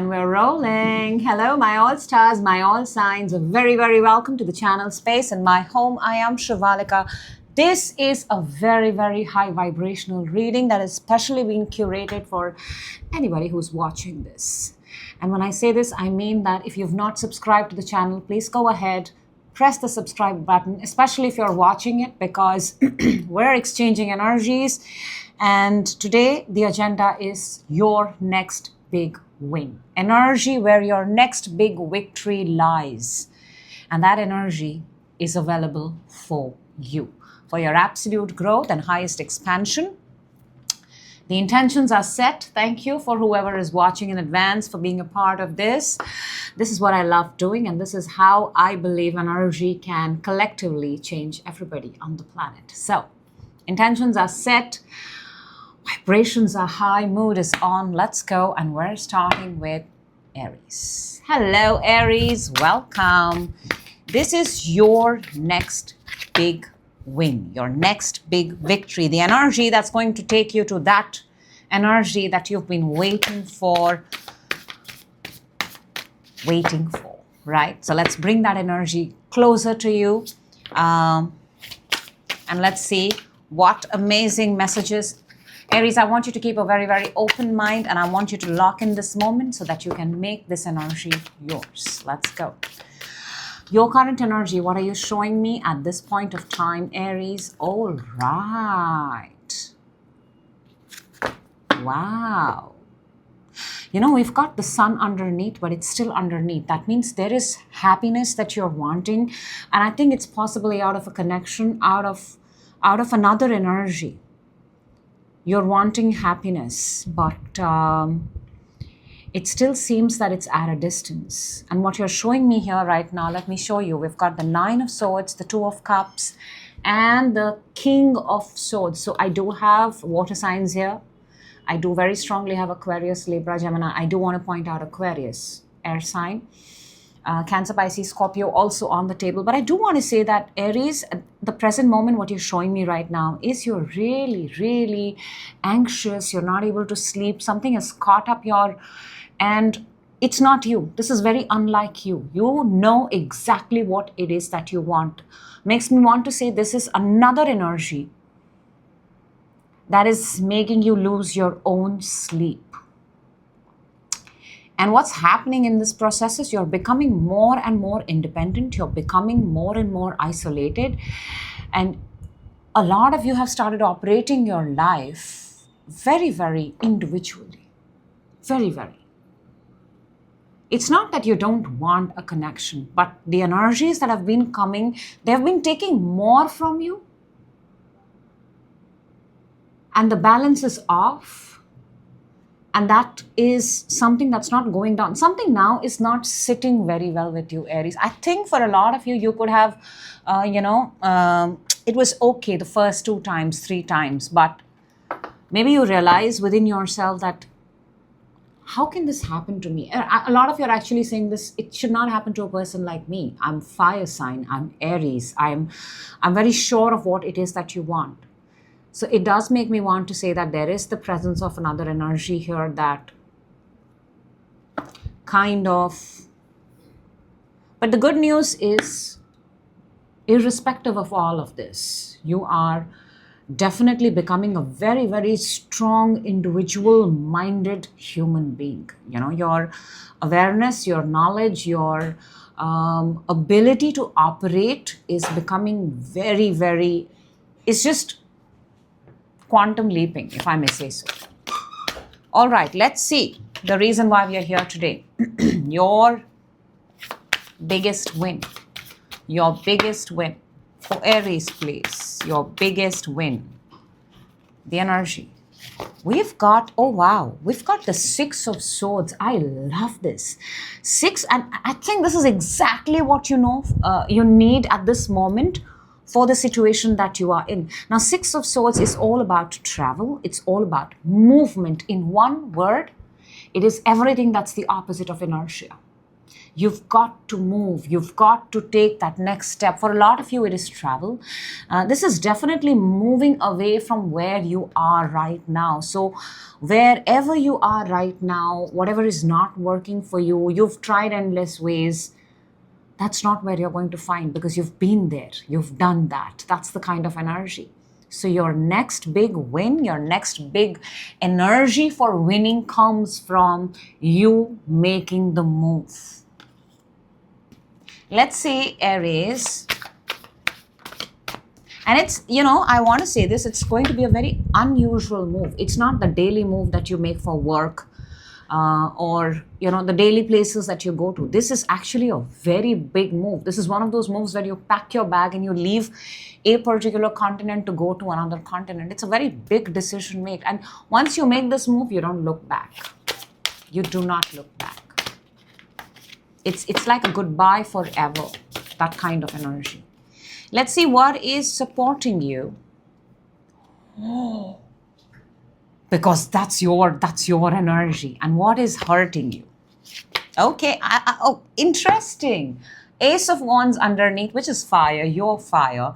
And we're rolling. Hello, my all stars, my all signs. Very, very welcome to the channel Space and my home. I am Shivalika. This is a very, very high vibrational reading that has specially been curated for anybody who's watching this. And when I say this, I mean that if you've not subscribed to the channel, please go ahead, press the subscribe button, especially if you're watching it, because we're exchanging energies. And today the agenda is your next big win. Energy where your next big victory lies. And that energy is available for you, for your absolute growth and highest expansion. The intentions are set. Thank you for whoever is watching in advance for being a part of this. This is what I love doing, and this is how I believe energy can collectively change everybody on the planet. So, intentions are set. Vibrations are high, mood is on. Let's go, and we're starting with Aries. Hello, Aries. Welcome. This is your next big win, your next big victory, the energy that's going to take you to that energy that you've been waiting for, right? So let's bring that energy closer to you, and let's see what amazing messages. Aries, I want you to keep a very, very open mind, and I want you to lock in this moment so that you can make this energy yours. Let's go. Your current energy, what are you showing me at this point of time, Aries? All right. Wow. You know, we've got the sun underneath, but it's still underneath. That means there is happiness that you're wanting. And I think it's possibly out of a connection, out of another energy. You're wanting happiness, but it still seems that it's at a distance. And what you're showing me here right now, let me show you. We've got the Nine of Swords, the Two of Cups, and the King of Swords. So I do have water signs here. I do very strongly have Aquarius, Libra, Gemini. I do want to point out Aquarius, air sign. Cancer, Pisces, Scorpio also on the table. But I do want to say that Aries, at the present moment, what you're showing me right now is you're really, really anxious. You're not able to sleep. Something has caught up and it's not you. This is very unlike you. You know exactly what it is that you want. Makes me want to say this is another energy that is making you lose your own sleep. And what's happening in this process is you're becoming more and more independent. You're becoming more and more isolated. And a lot of you have started operating your life very, very individually. Very, very. It's not that you don't want a connection, but the energies that have been coming, they've been taking more from you. And the balance is off. And that is something that's not going down. Something now is not sitting very well with you, Aries. I think for a lot of you, you could have, it was okay the first 2 times, 3 times. But maybe you realize within yourself that, how can this happen to me? A lot of you are actually saying this, it should not happen to a person like me. I'm fire sign, I'm Aries. I'm very sure of what it is that you want. So it does make me want to say that there is the presence of another energy here that kind of... But the good news is, irrespective of all of this, you are definitely becoming a very, very strong, individual-minded human being. You know, your awareness, your knowledge, your ability to operate is becoming very, very... It's just quantum leaping, if I may say so. All right, let's see the reason why we are here today. Your biggest win. Your biggest win. For Aries, please. Your biggest win. The energy. We've got, oh wow, we've got the Six of Swords. I love this. 6, and I think this is exactly what you need at this moment for the situation that you are in. Now, Six of Swords is all about travel. It's all about movement. In one word, it is everything that's the opposite of inertia. You've got to move. You've got to take that next step. For a lot of you, it is travel. This is definitely moving away from where you are right now. So wherever you are right now, whatever is not working for you, you've tried endless ways. That's not where you're going to find, because you've been there. You've done that. That's the kind of energy. So your next big win, your next big energy for winning comes from you making the move. Let's say Aries. And it's, I want to say this, it's going to be a very unusual move. It's not the daily move that you make for work or, the daily places that you go to. This is actually a very big move. This is one of those moves where you pack your bag and you leave a particular continent to go to another continent. It's a very big decision made. And once you make this move, you don't look back. You do not look back. It's like a goodbye forever, that kind of energy. Let's see what is supporting you. Because that's your energy. And what is hurting you? Okay, interesting. Ace of Wands underneath, which is fire, your fire.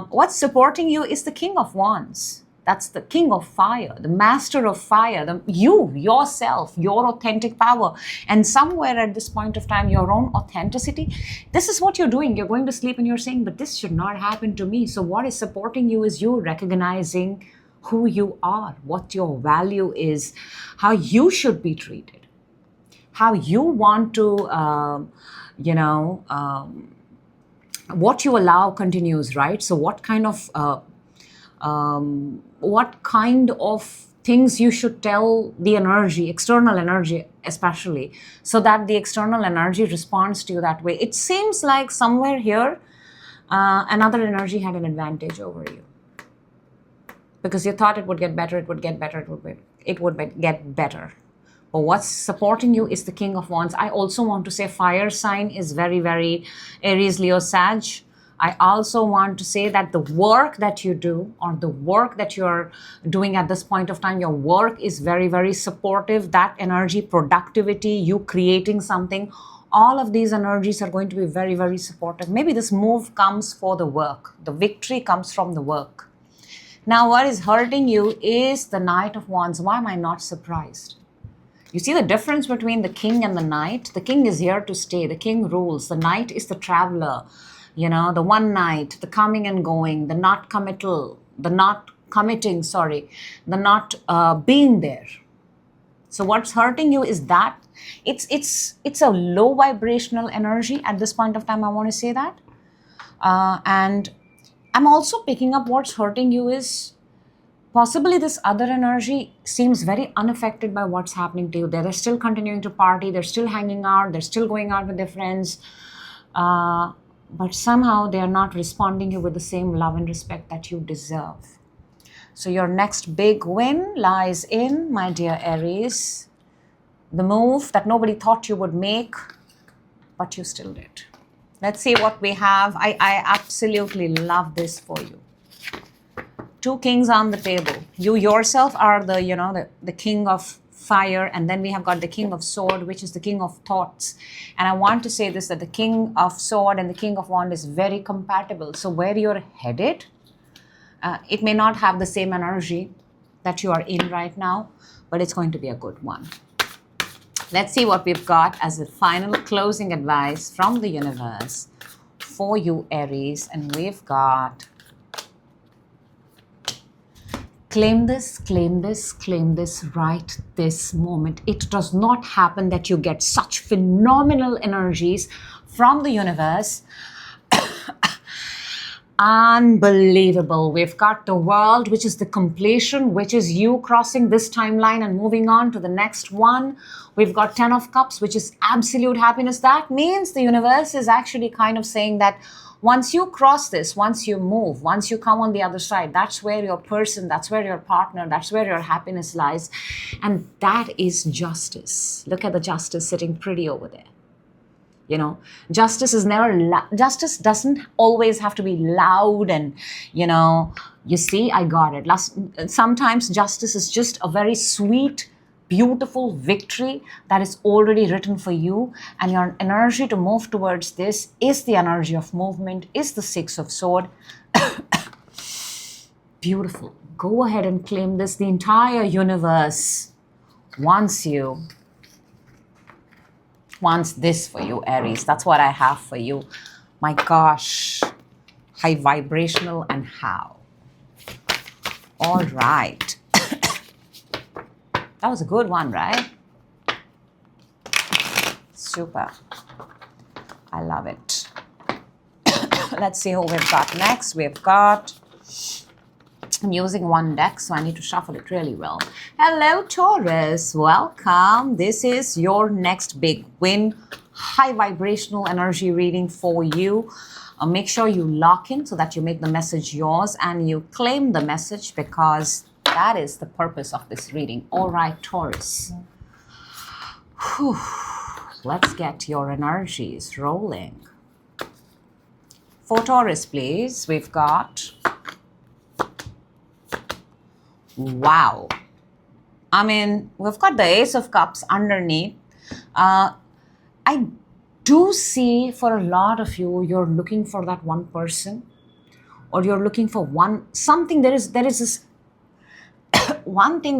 What's supporting you is the King of Wands. That's the king of fire, the master of fire, yourself, your authentic power. And somewhere at this point of time, your own authenticity, this is what you're doing. You're going to sleep and you're saying, but this should not happen to me. So what is supporting you is you recognizing who you are, what your value is, how you should be treated, how you want to, what you allow continues, right? So what kind of things you should tell the energy, external energy especially, so that the external energy responds to you that way. It seems like somewhere here, another energy had an advantage over you. Because you thought it would get better, it would get better, it would get better. But what's supporting you is the King of Wands. I also want to say fire sign is very, very Aries, Leo, Sag. I also want to say that the work that you do, or the work that you're doing at this point of time, your work is very, very supportive. That energy, productivity, you creating something, all of these energies are going to be very, very supportive. Maybe this move comes for the work. The victory comes from the work. Now, what is hurting you is the Knight of Wands. Why am I not surprised? You see the difference between the king and the knight? The king is here to stay. The king rules. The knight is the traveler. The one night, the coming and going, the not committal, the not committing, the not being there. So what's hurting you is that it's a low vibrational energy at this point of time. I want to say that. And I'm also picking up what's hurting you is possibly this other energy seems very unaffected by what's happening to you. They're still continuing to party. They're still hanging out. They're still going out with their friends. But somehow they are not responding to you with the same love and respect that you deserve. So your next big win lies in, my dear Aries, the move that nobody thought you would make, but you still did. Let's see what we have. I absolutely love this for you. Two kings on the table. You yourself are the king of fire, and then we have got the king of sword, which is the king of thoughts. And I want to say this, that the king of sword and the king of wand is very compatible. So where you're headed, it may not have the same energy that you are in right now, but it's going to be a good one. Let's see what we've got as a final closing advice from the universe for you, Aries. And we've got: claim this, claim this, claim this right this moment. It does not happen that you get such phenomenal energies from the universe. Unbelievable. We've got the World, which is the completion, which is you crossing this timeline and moving on to the next one. We've got 10 of Cups, which is absolute happiness. That means the universe is actually kind of saying that once you cross this, once you move, once you come on the other side, that's where your person, that's where your partner, that's where your happiness lies. And that is justice. Look at the justice sitting pretty over there. Justice is justice doesn't always have to be loud and, you see, I got it. Sometimes justice is just a very sweet beautiful victory that is already written for you, and your energy to move towards this is the energy of movement, is the Six of Swords. Beautiful. Go ahead and claim this. The entire universe wants this for you, Aries. That's what I have for you. My gosh, high vibrational and how. All right. That was a good one, right? Super. I love it. Let's see who we've got next. We've got, I'm using one deck, so I need to shuffle it really well. Hello, Taurus. Welcome. This is your next big win. High vibrational energy reading for you. Make sure you lock in so that you make the message yours and you claim the message, because that is the purpose of this reading. All right, Taurus. Whew. Let's get your energies rolling. For Taurus, please, we've got, wow. I mean, we've got the Ace of Cups underneath. I do see for a lot of you, you're looking for that one person, or you're looking for something. There is this one thing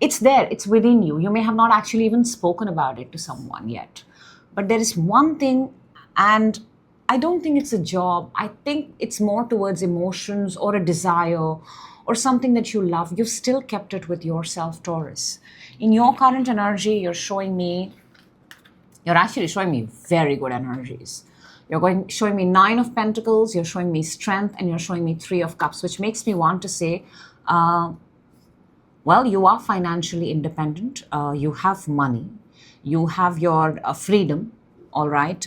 it's there, it's within you. You may have not actually even spoken about it to someone yet, but there is one thing, and I don't think it's a job. I think it's more towards emotions or a desire or something that you love. You've still kept it with yourself, Taurus. In your current energy, you're actually showing me very good energies. You're showing me Nine of Pentacles, you're showing me strength, and you're showing me Three of Cups, which makes me want to say, well, you are financially independent. You have money. You have your freedom. All right.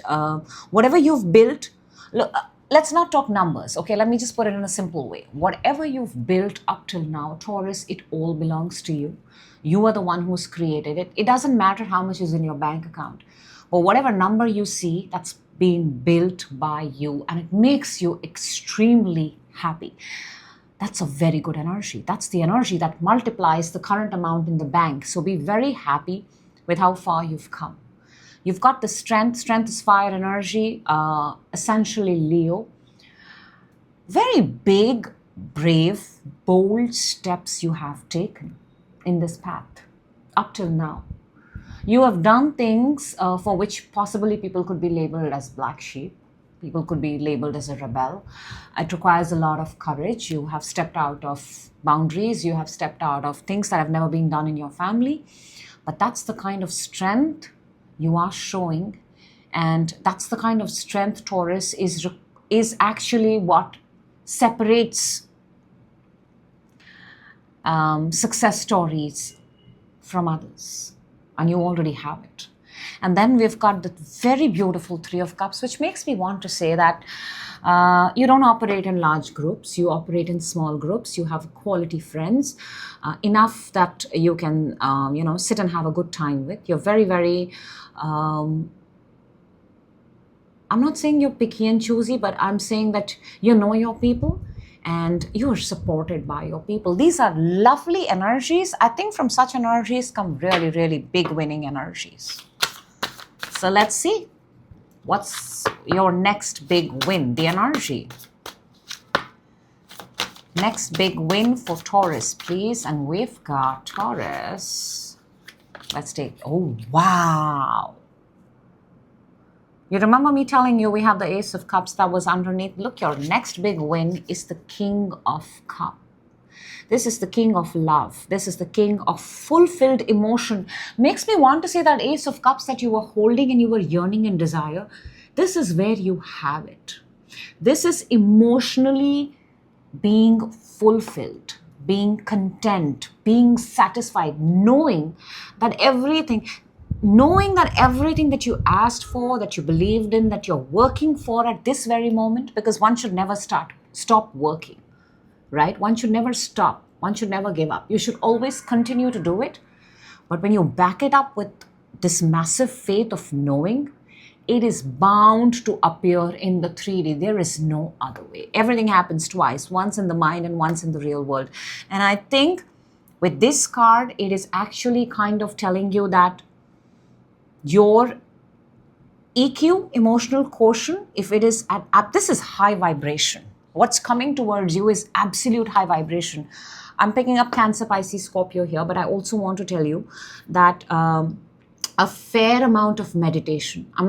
Whatever you've built, look, let's not talk numbers. Okay, let me just put it in a simple way. Whatever you've built up till now, Taurus, it all belongs to you. You are the one who's created it. It doesn't matter how much is in your bank account, but whatever number you see, that's being built by you, and it makes you extremely happy. That's a very good energy. That's the energy that multiplies the current amount in the bank. So be very happy with how far you've come. You've got the strength. Strength is fire energy, essentially Leo. Very big, brave, bold steps you have taken in this path up till now. You have done things for which possibly people could be labeled as black sheep. People could be labeled as a rebel. It requires a lot of courage. You have stepped out of boundaries. You have stepped out of things that have never been done in your family. But that's the kind of strength you are showing. And that's the kind of strength, Taurus, is actually what separates success stories from others. And you already have it. And then we've got the very beautiful Three of Cups, which makes me want to say that you don't operate in large groups. You operate in small groups. You have quality friends, enough that you can, sit and have a good time with. You're very, very, I'm not saying you're picky and choosy, but I'm saying that you know your people and you're supported by your people. These are lovely energies. I think from such energies come really, really big winning energies. So let's see, what's your next big win, the energy. Next big win for Taurus, please. And we've got Taurus. Let's take, oh, wow. You remember me telling you we have the Ace of Cups that was underneath? Look, your next big win is the King of Cups. This is the king of love. This is the king of fulfilled emotion. Makes me want to say that Ace of Cups that you were holding and you were yearning and desire, this is where you have it. This is emotionally being fulfilled, being content, being satisfied, knowing that everything that you asked for, that you believed in, that you're working for at this very moment, because one should never stop working. Right? One should never stop. One should never give up. You should always continue to do it. But when you back it up with this massive faith of knowing, it is bound to appear in the 3D. There is no other way. Everything happens twice, once in the mind and once in the real world. And I think With this card, it is actually kind of telling you that your EQ, emotional quotient, if it is at this is high vibration. What's coming towards you is absolute high vibration. I'm picking up Cancer, Pisces, Scorpio here, but I also want to tell you that a fair amount of meditation. I'm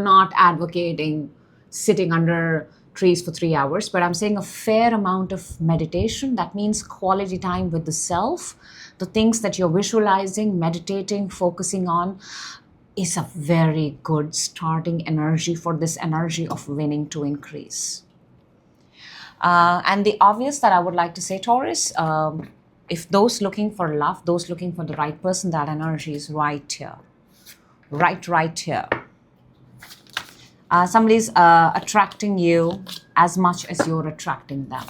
not advocating sitting under trees for 3 hours, but I'm saying a fair amount of meditation. That means quality time with the self, the things that you're visualizing, meditating, focusing on, is a very good starting energy for this energy of winning to increase. And the obvious that I would like to say, Taurus, if those looking for love, those looking for the right person, that energy is right here. Right here. Somebody's attracting you as much as you're attracting them.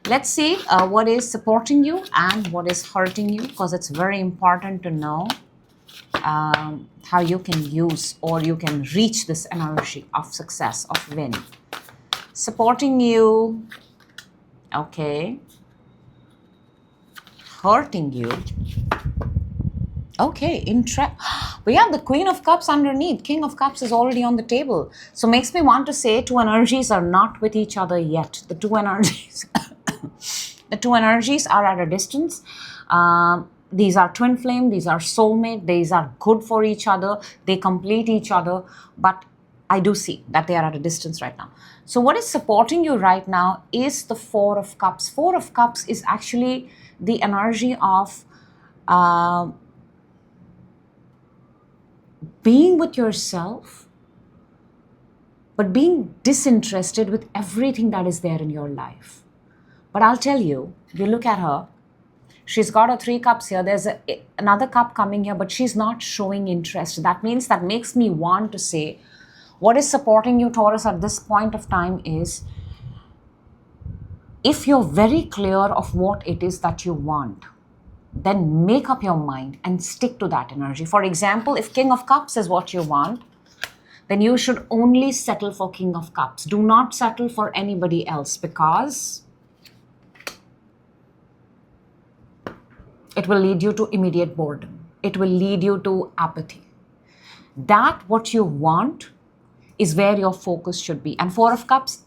Let's see what is supporting you and what is hurting you, because it's very important to know how you can use or you can reach this energy of success, of winning. Supporting you, okay. Hurting you, okay. We have the Queen of Cups underneath. King of Cups is already on the table. So makes me want to say two energies are not with each other yet. The two energies, the two energies are at a distance. These are twin flame, these are soulmate, these are good for each other, they complete each other, but I do see that they are at a distance right now. So what is supporting you right now is the Four of Cups. Four of Cups is actually the energy of being with yourself, but being disinterested with everything that is there in your life. But I'll tell you, you look at her, she's got her 3 cups here. There's another cup coming here, but she's not showing interest. That means, that makes me want to say, what is supporting you, Taurus, at this point of time is, if you're very clear of what it is that you want, then make up your mind and stick to that energy. For example, if King of Cups is what you want, then you should only settle for King of Cups. Do not settle for anybody else, because it will lead you to immediate boredom. It will lead you to apathy. That what you want is where your focus should be. And Four of Cups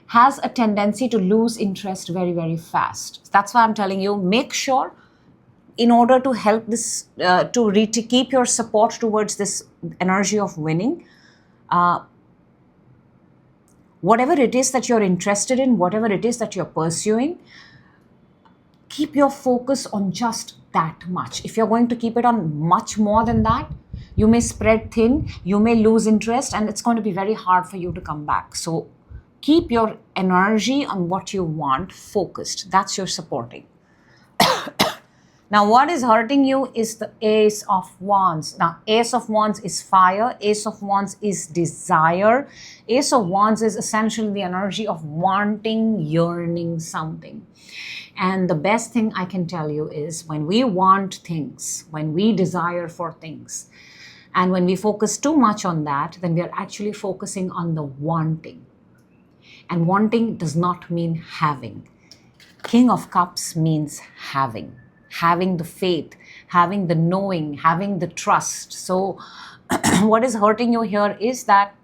has a tendency to lose interest very, very fast. That's why I'm telling you, make sure, in order to help this, to keep your support towards this energy of winning, whatever it is that you're interested in, whatever it is that you're pursuing, keep your focus on just that much. If you're going to keep it on much more than that, you may spread thin, you may lose interest, and it's going to be very hard for you to come back. So keep your energy on what you want focused. That's your supporting. Now, what is hurting you is the Ace of Wands. Now, Ace of Wands is fire. Ace of Wands is desire. Ace of Wands is essentially the energy of wanting, yearning something. And the best thing I can tell you is, when we want things, when we desire for things, and when we focus too much on that, then we are actually focusing on the wanting. And wanting does not mean having. King of Cups means having. Having the faith, having the knowing, having the trust. So what is hurting you here is that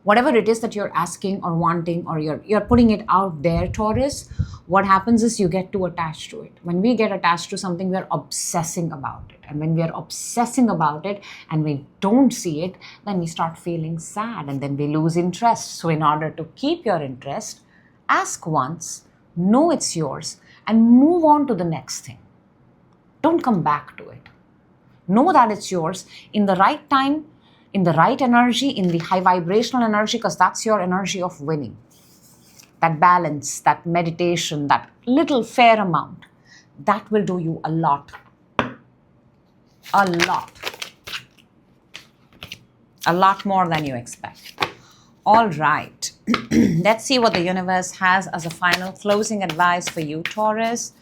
whatever it is that you're asking or wanting, or you're putting it out there, Taurus, what happens is you get too attached to it. When we get attached to something, we're obsessing about it. And when we are obsessing about it and we don't see it, then we start feeling sad and then we lose interest. So in order to keep your interest, ask once, know it's yours, and move on to the next thing. Don't come back to it. Know that it's yours in the right time, in the right energy, in the high vibrational energy, because that's your energy of winning. That balance, that meditation, that little fair amount, that will do you a lot. A lot. A lot more than you expect. All right. Let's see what the universe has as a final closing advice for you, Taurus.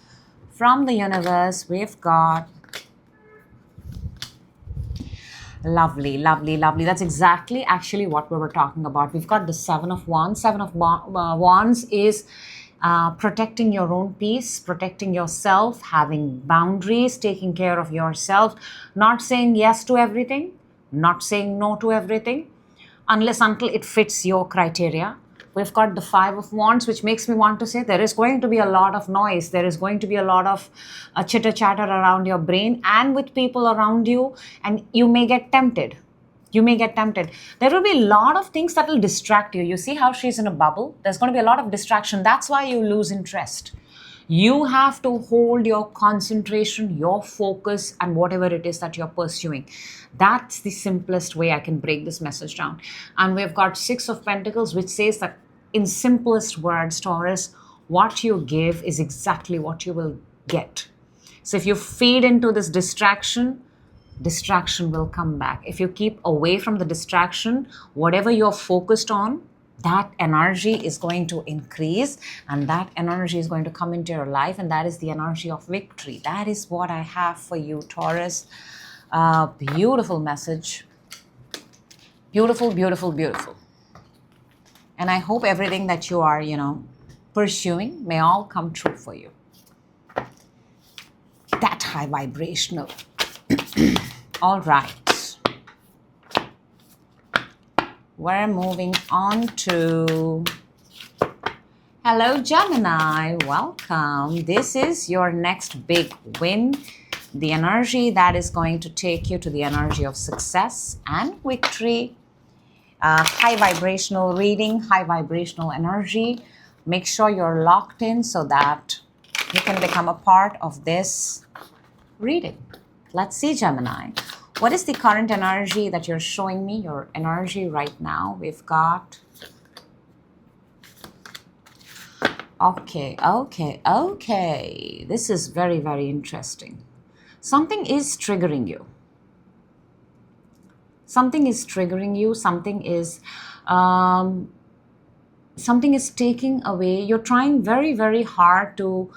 From the universe, we've got lovely, lovely, lovely. That's exactly actually what we were talking about. We've got the Seven of Wands. Seven of Wands is protecting your own peace, protecting yourself, having boundaries, taking care of yourself, not saying yes to everything, not saying no to everything, unless until it fits your criteria. We've got the Five of Wands, which makes me want to say there is going to be a lot of noise. There is going to be a lot of chitter-chatter around your brain and with people around you, and you may get tempted. You may get tempted. There will be a lot of things that will distract you. You see how she's in a bubble? There's going to be a lot of distraction. That's why you lose interest. You have to hold your concentration, your focus, and whatever it is that you're pursuing. That's the simplest way I can break this message down. And we've got Six of Pentacles, which says that in simplest words, Taurus, what you give is exactly what you will get. So if you feed into this distraction will come back. If you keep away from the distraction, whatever you're focused on, that energy is going to increase, and that energy is going to come into your life, and that is the energy of victory. That is what I have for you, Taurus. Beautiful message. Beautiful, beautiful, beautiful. And I hope everything that you are, pursuing may all come true for you. That high vibrational. All right. We're moving on to... Hello, Gemini. Welcome. This is your next big win. The energy that is going to take you to the energy of success and victory. High vibrational reading, high vibrational energy. Make sure you're locked in so that you can become a part of this reading. Let's see, Gemini. What is the current energy that you're showing me? Your energy right now. We've got... Okay. This is very, very interesting. Something is triggering you. Something is triggering you. Something is taking away. You're trying very, very hard to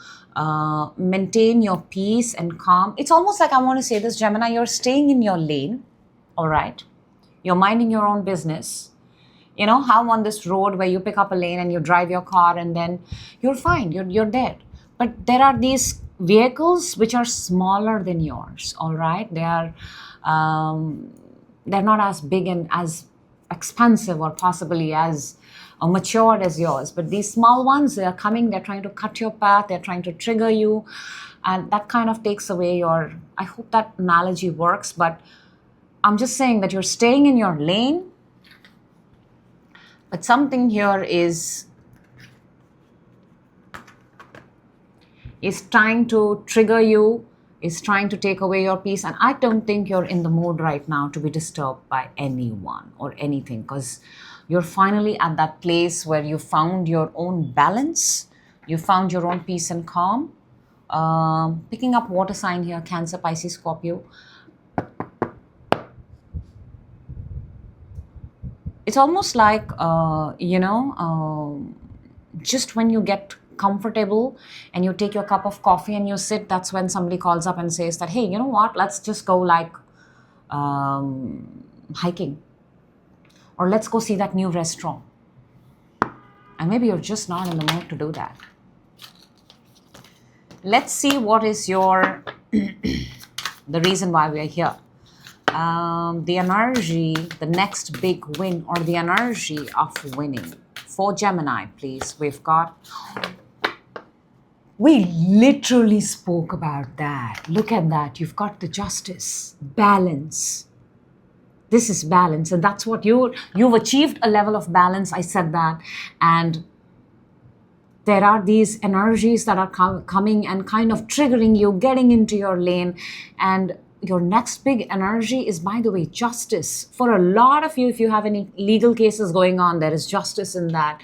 maintain your peace and calm. It's almost like, I want to say this, Gemini, you're staying in your lane, all right? You're minding your own business. You know how on this road where you pick up a lane and you drive your car and then you're fine, you're there. But there are these vehicles which are smaller than yours, all right? They're not as big and as expensive or possibly as matured as yours, but these small ones, they are coming, they're trying to cut your path, they're trying to trigger you, and that kind of takes away your... I hope that analogy works, but I'm just saying that you're staying in your lane, but something here is trying to trigger you, is trying to take away your peace, and I don't think you're in the mood right now to be disturbed by anyone or anything, because you're finally at that place where you found your own balance, you found your own peace and calm. Picking up water sign here, Cancer, Pisces, Scorpio. It's almost like, just when you get comfortable and you take your cup of coffee and you sit, that's when somebody calls up and says that, hey, you know what, let's just go like hiking. Or let's go see that new restaurant. And maybe you're just not in the mood to do that. Let's see what is your... the reason why we're here. The energy, the next big win, or the energy of winning. For Gemini, please. We've got... We literally spoke about that. Look at that. You've got the justice, balance. This is balance, and that's what you've achieved a level of balance. I said that, and there are these energies that are coming and kind of triggering you, getting into your lane, and your next big energy is, by the way, justice. For a lot of you, if you have any legal cases going on, there is justice in that.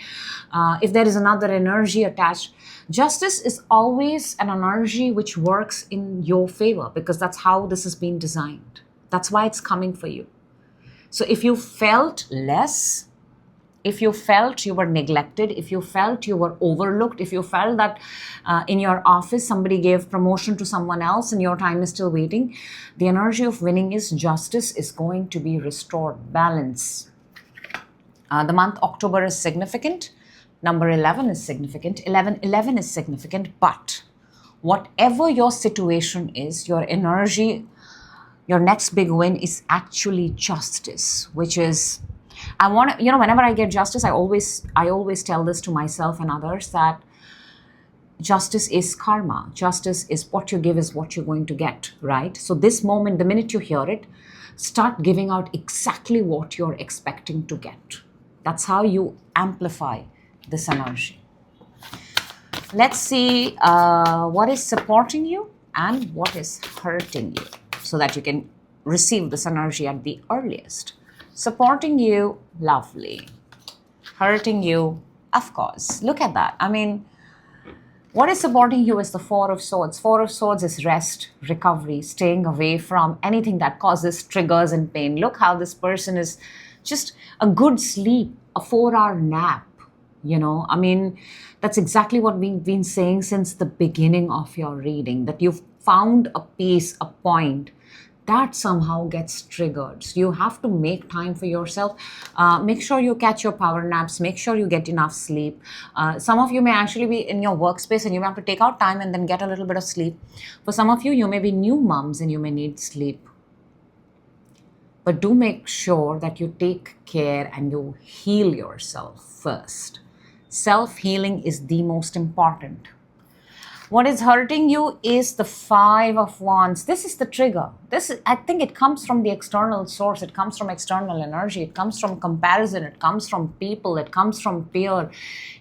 If there is another energy attached, justice is always an energy which works in your favor, because that's how this has been designed. That's why it's coming for you. So if you felt less, if you felt you were neglected, if you felt you were overlooked, if you felt that in your office somebody gave promotion to someone else and your time is still waiting, the energy of winning is justice is going to be restored, balance. The month October is significant. Number 11 is significant. 11 is significant, but whatever your situation is, your energy, your next big win is actually justice, which is, I want to, whenever I get justice, I always tell this to myself and others, that justice is karma. Justice is what you give is what you're going to get, right? So this moment, the minute you hear it, start giving out exactly what you're expecting to get. That's how you amplify this energy. Let's see what is supporting you and what is hurting you, so that you can receive this energy at the earliest. Supporting you, lovely. Hurting you, of course. Look at that. I mean, what is supporting you is the Four of Swords. Four of Swords is rest, recovery, staying away from anything that causes triggers and pain. Look how this person is just a good sleep, a 4-hour nap. I mean, that's exactly what we've been saying since the beginning of your reading, that you've found a peace, a point that somehow gets triggered. So you have to make time for yourself. Make sure you catch your power naps. Make sure you get enough sleep. Some of you may actually be in your workspace and you may have to take out time and then get a little bit of sleep. For some of you, you may be new moms and you may need sleep. But do make sure that you take care and you heal yourself first. Self-healing is the most important. What is hurting you is the Five of Wands. This is the trigger. I think it comes from the external source. It comes from external energy. It comes from comparison. It comes from people. It comes from fear.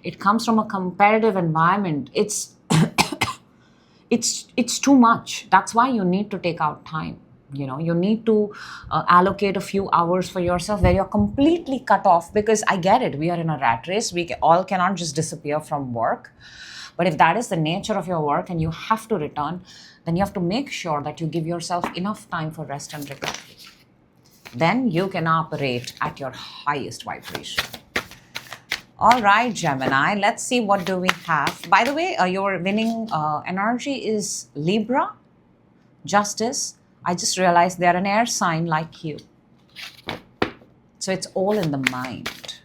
It comes from a competitive environment. It's too much. That's why you need to take out time. You need to allocate a few hours for yourself where you're completely cut off, because I get it. We are in a rat race. We all cannot just disappear from work. But if that is the nature of your work and you have to return, then you have to make sure that you give yourself enough time for rest and recovery. Then you can operate at your highest vibration. All right, Gemini, let's see what do we have. By the way, your winning energy is Libra, Justice. I just realized they're an air sign like you. So it's all in the mind.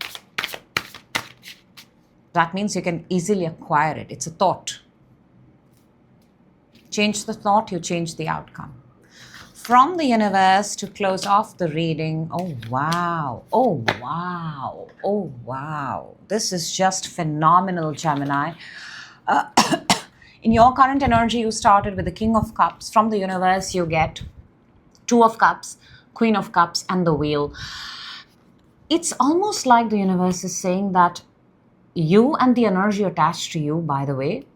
That means you can easily acquire it. It's a thought. Change the thought, you change the outcome. From the universe to close off the reading. Oh, wow. Oh, wow. Oh, wow. This is just phenomenal, Gemini. In your current energy, you started with the King of Cups. From the universe, you get Two of Cups, Queen of Cups, and the Wheel. It's almost like the universe is saying that you and the energy attached to you, by the way,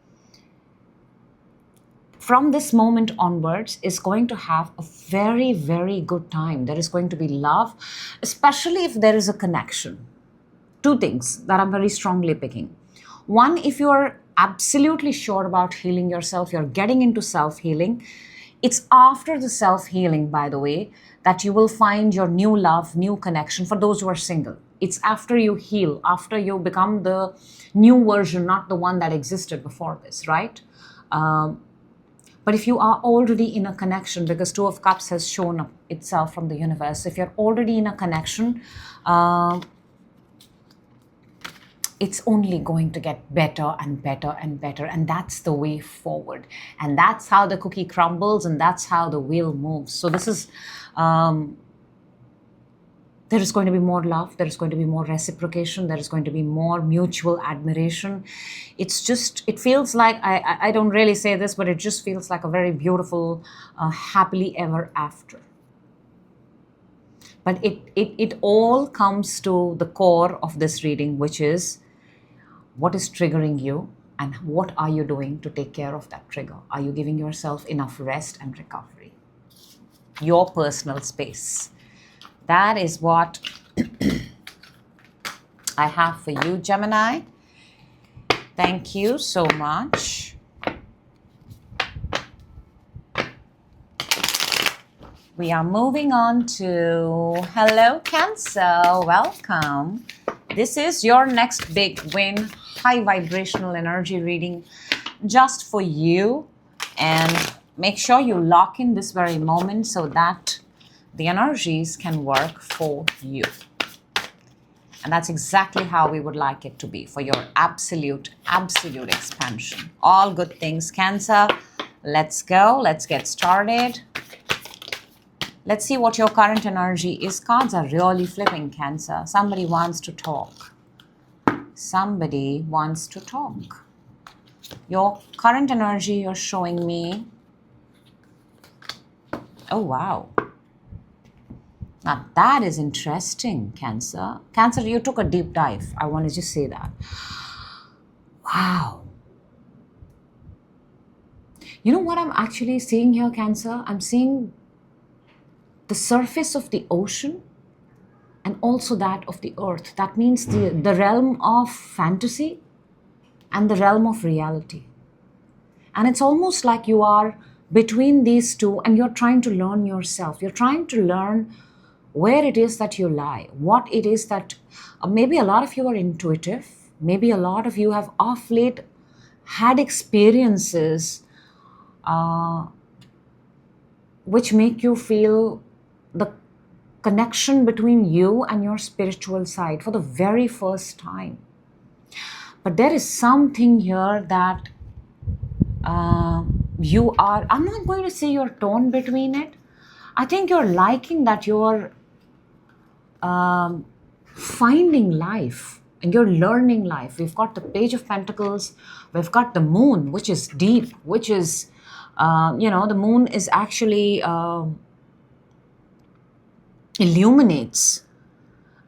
from this moment onwards is going to have a very, very good time. There is going to be love, especially if there is a connection. Two things that I'm very strongly picking. One, if you're absolutely sure about healing yourself, you're getting into self-healing. It's after the self-healing, by the way, that you will find your new love, new connection for those who are single. It's after you heal, after you become the new version, not the one that existed before this, right? But if you are already in a connection, because Two of Cups has shown up itself from the universe, if you're already in a connection, it's only going to get better and better and better. And that's the way forward. And that's how the cookie crumbles and that's how the wheel moves. So this is... there is going to be more love, there is going to be more reciprocation, there is going to be more mutual admiration. It's just, it feels like, I don't really say this, but it just feels like a very beautiful, happily ever after. But it all comes to the core of this reading, which is what is triggering you and what are you doing to take care of that trigger? Are you giving yourself enough rest and recovery? Your personal space. That is what I have for you, Gemini. Thank you so much. We are moving on to hello, Cancer. Welcome. This is your next big win, high vibrational energy reading just for you. And make sure you lock in this very moment so that the energies can work for you. And that's exactly how we would like it to be for your absolute expansion. All good things, Cancer. Let's go. Let's get started. Let's see what your current energy is. Cards are really flipping, Cancer. Somebody wants to talk. Somebody wants to talk. Your current energy you're showing me. Oh, wow. Now that is interesting, Cancer. Cancer, you took a deep dive. I want to just say that. Wow. You know what I'm actually seeing here, Cancer? I'm seeing the surface of the ocean and also that of the earth. That means the realm of fantasy and the realm of reality. And it's almost like you are between these two and you're trying to learn yourself. You're trying to learn where it is that you lie, what it is that maybe a lot of you are intuitive, maybe a lot of you have of late had experiences which make you feel the connection between you and your spiritual side for the very first time. But there is something here that you are, I'm not going to say you're torn between it. I think you're liking that you're finding life and you're learning life. We've got the Page of Pentacles. We've got the moon, which is deep, which is, the moon is actually illuminates.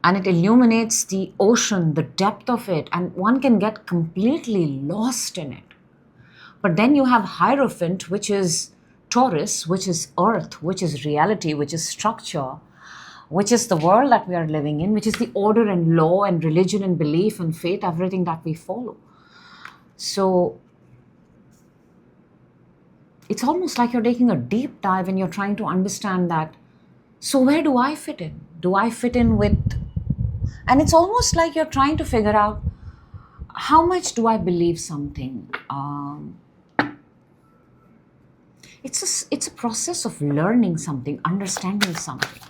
And it illuminates the ocean, the depth of it. And one can get completely lost in it. But then you have Hierophant, which is Taurus, which is earth, which is reality, which is structure, which is the world that we are living in, which is the order and law and religion and belief and faith, everything that we follow. So it's almost like you're taking a deep dive and you're trying to understand that, so where do I fit in? Do I fit in with... And it's almost like you're trying to figure out, how much do I believe something? It's a process of learning something, understanding something.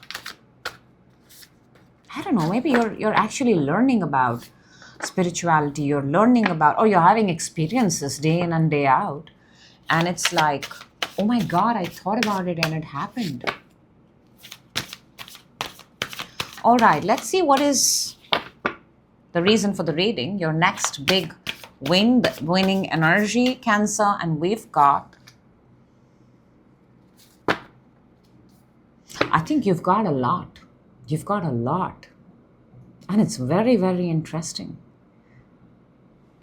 I don't know, maybe you're actually learning about spirituality, you're learning about, or you're having experiences day in and day out. And it's like, oh my God, I thought about it and it happened. All right, let's see what is the reason for the reading. Your next big winning energy, Cancer, and we've got, I think you've got a lot. You've got a lot. And it's very, very interesting.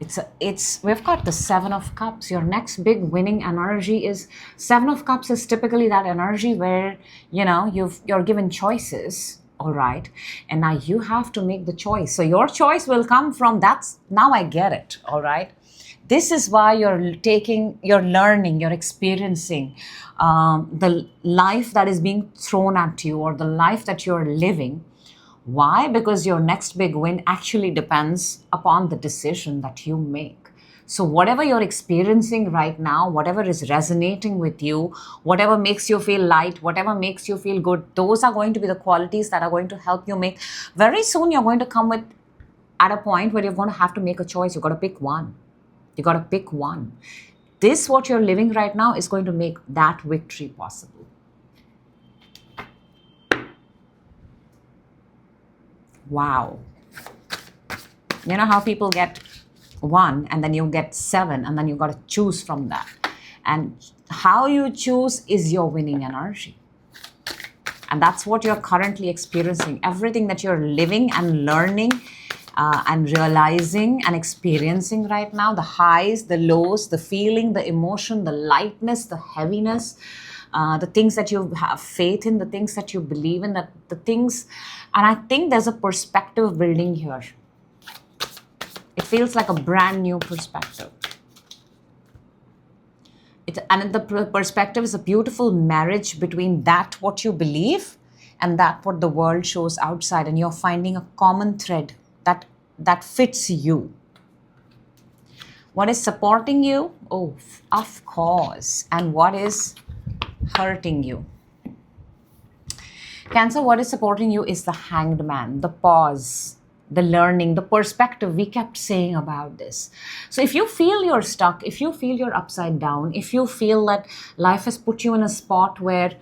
We've got the Seven of Cups. Your next big winning energy is, Seven of Cups is typically that energy where, you're given choices, all right? And now you have to make the choice. So your choice will come from, now I get it, all right? This is why you're learning, you're experiencing the life that is being thrown at you or the life that you're living. Why? Because your next big win actually depends upon the decision that you make. So whatever you're experiencing right now, whatever is resonating with you, whatever makes you feel light, whatever makes you feel good, those are going to be the qualities that are going to help you make. Very soon you're going to come at a point where you're going to have to make a choice. You've got to pick one. You got to pick one. This, what you're living right now, is going to make that victory possible. Wow. You know how people get 1 and then you get 7 and then you got to choose from that. And how you choose is your winning energy. And that's what you're currently experiencing. Everything that you're living and learning and realizing and experiencing right now, the highs, the lows, the feeling, the emotion, the lightness, the heaviness, the things that you have faith in, the things that you believe in, the things, and I think there's a perspective building here. It feels like a brand new perspective. And the perspective is a beautiful marriage between that what you believe and that what the world shows outside, and you're finding a common thread that fits you. What is supporting you? Oh, of course. And what is hurting you? Cancer, what is supporting you is the Hanged Man, the pause, the learning, the perspective. We kept saying about this. So if you feel you're stuck, if you feel you're upside down, if you feel that life has put you in a spot where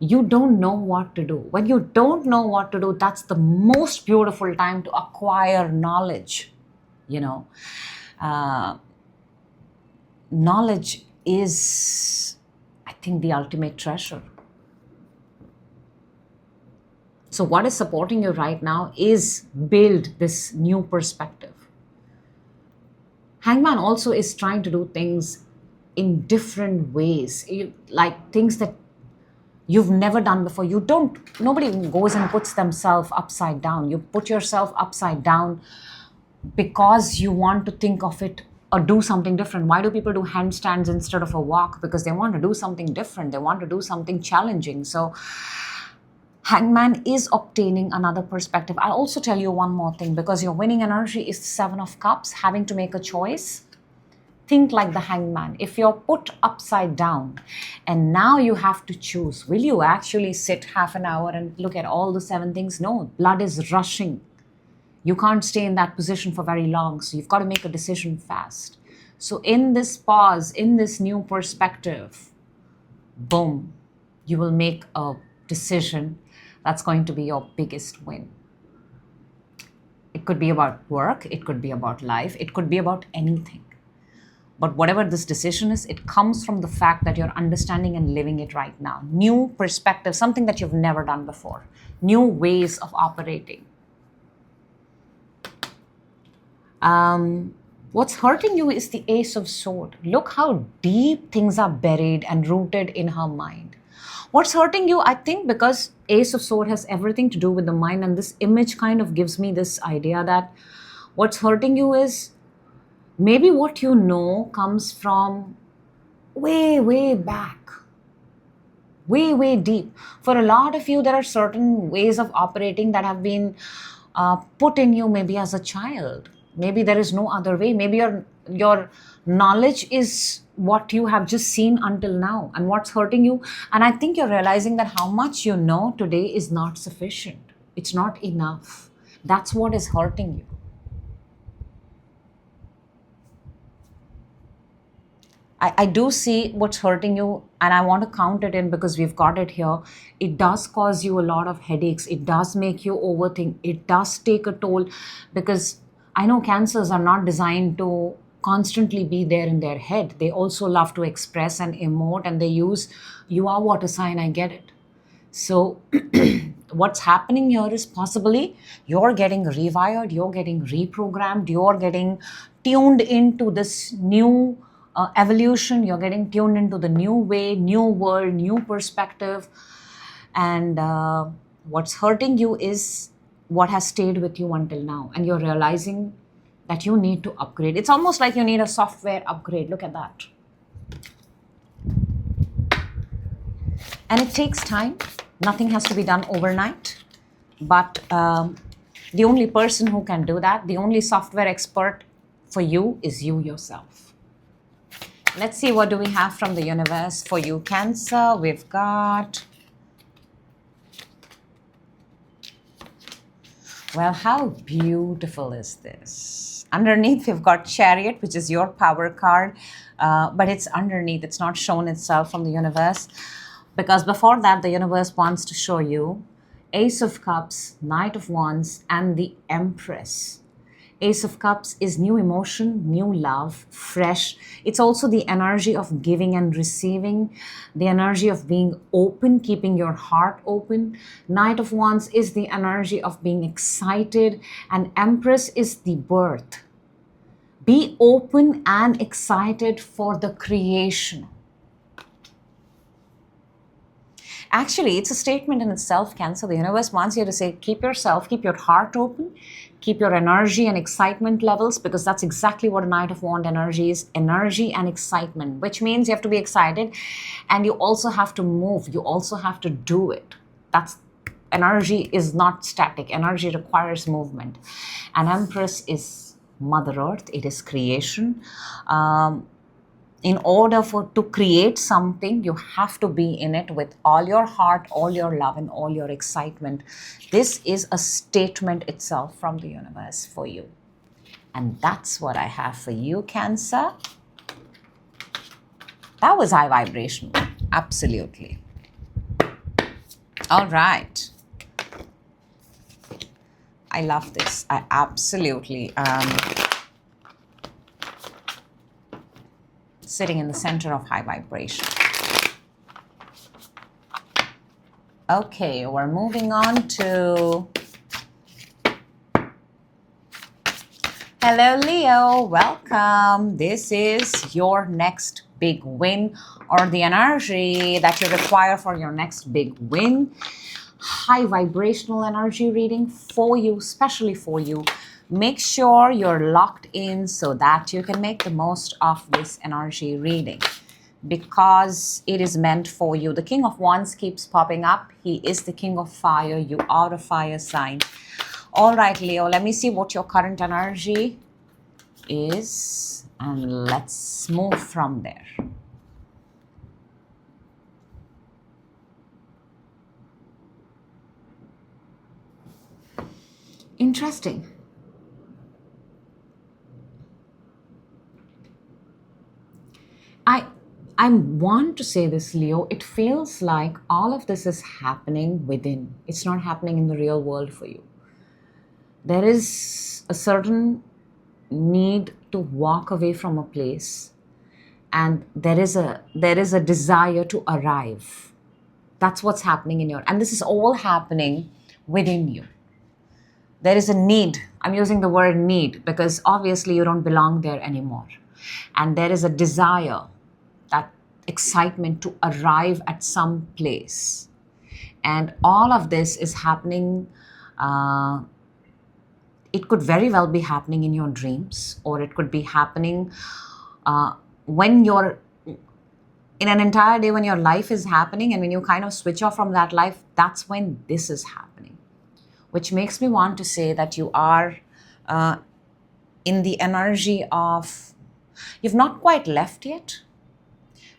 you don't know what to do. When you don't know what to do, that's the most beautiful time to acquire knowledge. Knowledge is, I think, the ultimate treasure. So what is supporting you right now is build this new perspective. Hangman also is trying to do things in different ways, like things that you've never done before. Nobody goes and puts themselves upside down. You put yourself upside down because you want to think of it or do something different. Why do people do handstands instead of a walk? Because they want to do something different. They want to do something challenging. So Hangman is obtaining another perspective. I'll also tell you one more thing, because your winning energy is the Seven of Cups, having to make a choice. Think like the Hangman. If you're put upside down and now you have to choose, will you actually sit half an hour and look at all the 7 things? No, blood is rushing. You can't stay in that position for very long. So you've got to make a decision fast. So in this pause, in this new perspective, boom, you will make a decision that's going to be your biggest win. It could be about work. It could be about life. It could be about anything. But whatever this decision is, it comes from the fact that you're understanding and living it right now. New perspective, something that you've never done before. New ways of operating. What's hurting you is the Ace of Swords. Look how deep things are buried and rooted in her mind. What's hurting you, I think, because Ace of Swords has everything to do with the mind, and this image kind of gives me this idea that what's hurting you is maybe what you know comes from way, way back, way, way deep. For a lot of you, there are certain ways of operating that have been put in you maybe as a child. Maybe there is no other way. Maybe your knowledge is what you have just seen until now, and what's hurting you. And I think you're realizing that how much you know today is not sufficient. It's not enough. That's what is hurting you. I do see what's hurting you, and I want to count it in because we've got it here. It does cause you a lot of headaches. It does make you overthink. It does take a toll, because I know Cancers are not designed to constantly be there in their head. They also love to express and emote, and they use, you are water sign, I get it. So what's happening here is possibly you're getting rewired, you're getting reprogrammed, you're getting tuned into this new evolution, you're getting tuned into the new way, new world, new perspective. And what's hurting you is what has stayed with you until now, and you're realizing that you need to upgrade. It's almost like you need a software upgrade. Look at that. And it takes time. Nothing has to be done overnight. But the only person who can do that, the only software expert for you, is you yourself. Let's see, what do we have from the universe for you, Cancer? We've got, well, how beautiful is this? Underneath, we've got Chariot, which is your power card, but it's underneath. It's not shown itself from the universe, because before that, the universe wants to show you Ace of Cups, Knight of Wands, and the Empress. Ace of Cups is new emotion, new love, fresh. It's also the energy of giving and receiving, the energy of being open, keeping your heart open. Knight of Wands is the energy of being excited, and Empress is the birth. Be open and excited for the creation. Actually, it's a statement in itself, Cancer. The universe wants you to say, keep yourself, keep your heart open, keep your energy and excitement levels, because that's exactly what a Knight of Wands energy is, energy and excitement, which means you have to be excited, and you also have to move. You also have to do it. That's, energy is not static. Energy requires movement. And Empress is Mother Earth. It is creation. in order to create something, you have to be in it with all your heart, all your love, and all your excitement. This is a statement itself from the universe for you. And that's what I have for you, Cancer. That was high vibrational. Absolutely. All right. I love this. I absolutely sitting in the center of high vibration. Okay, we're moving on to... Hello, Leo. Welcome. This is your next big win, or the energy that you require for your next big win. High vibrational energy reading for you, especially for you. Make sure you're locked in so that you can make the most of this energy reading, because it is meant for you. The King of Wands keeps popping up. He is the King of Fire. You are a fire sign. All right, Leo, let me see what your current energy is, and let's move from there. Interesting. I want to say this, Leo. It feels like all of this is happening within. It's not happening in the real world for you. There is a certain need to walk away from a place, and there is a desire to arrive. That's what's happening in your... And this is all happening within you. There is a need. I'm using the word need because obviously you don't belong there anymore. And there is a desire, that excitement to arrive at some place. And all of this is happening. It could very well be happening in your dreams, or it could be happening when you're in an entire day, when your life is happening, and when you kind of switch off from that life, that's when this is happening. Which makes me want to say that you are in the energy of, you've not quite left yet,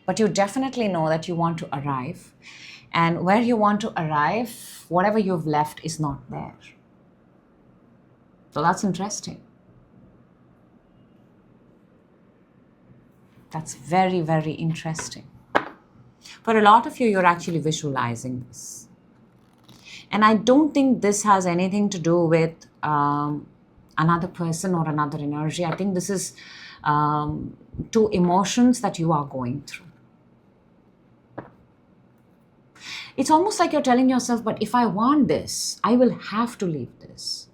but you definitely know that you want to arrive. And where you want to arrive, whatever you've left is not there. So that's interesting. That's very, very interesting. For a lot of you, you're actually visualizing this. And I don't think this has anything to do with another person or another energy. I think this is two emotions that you are going through. It's almost like you're telling yourself, but if I want this, I will have to leave this.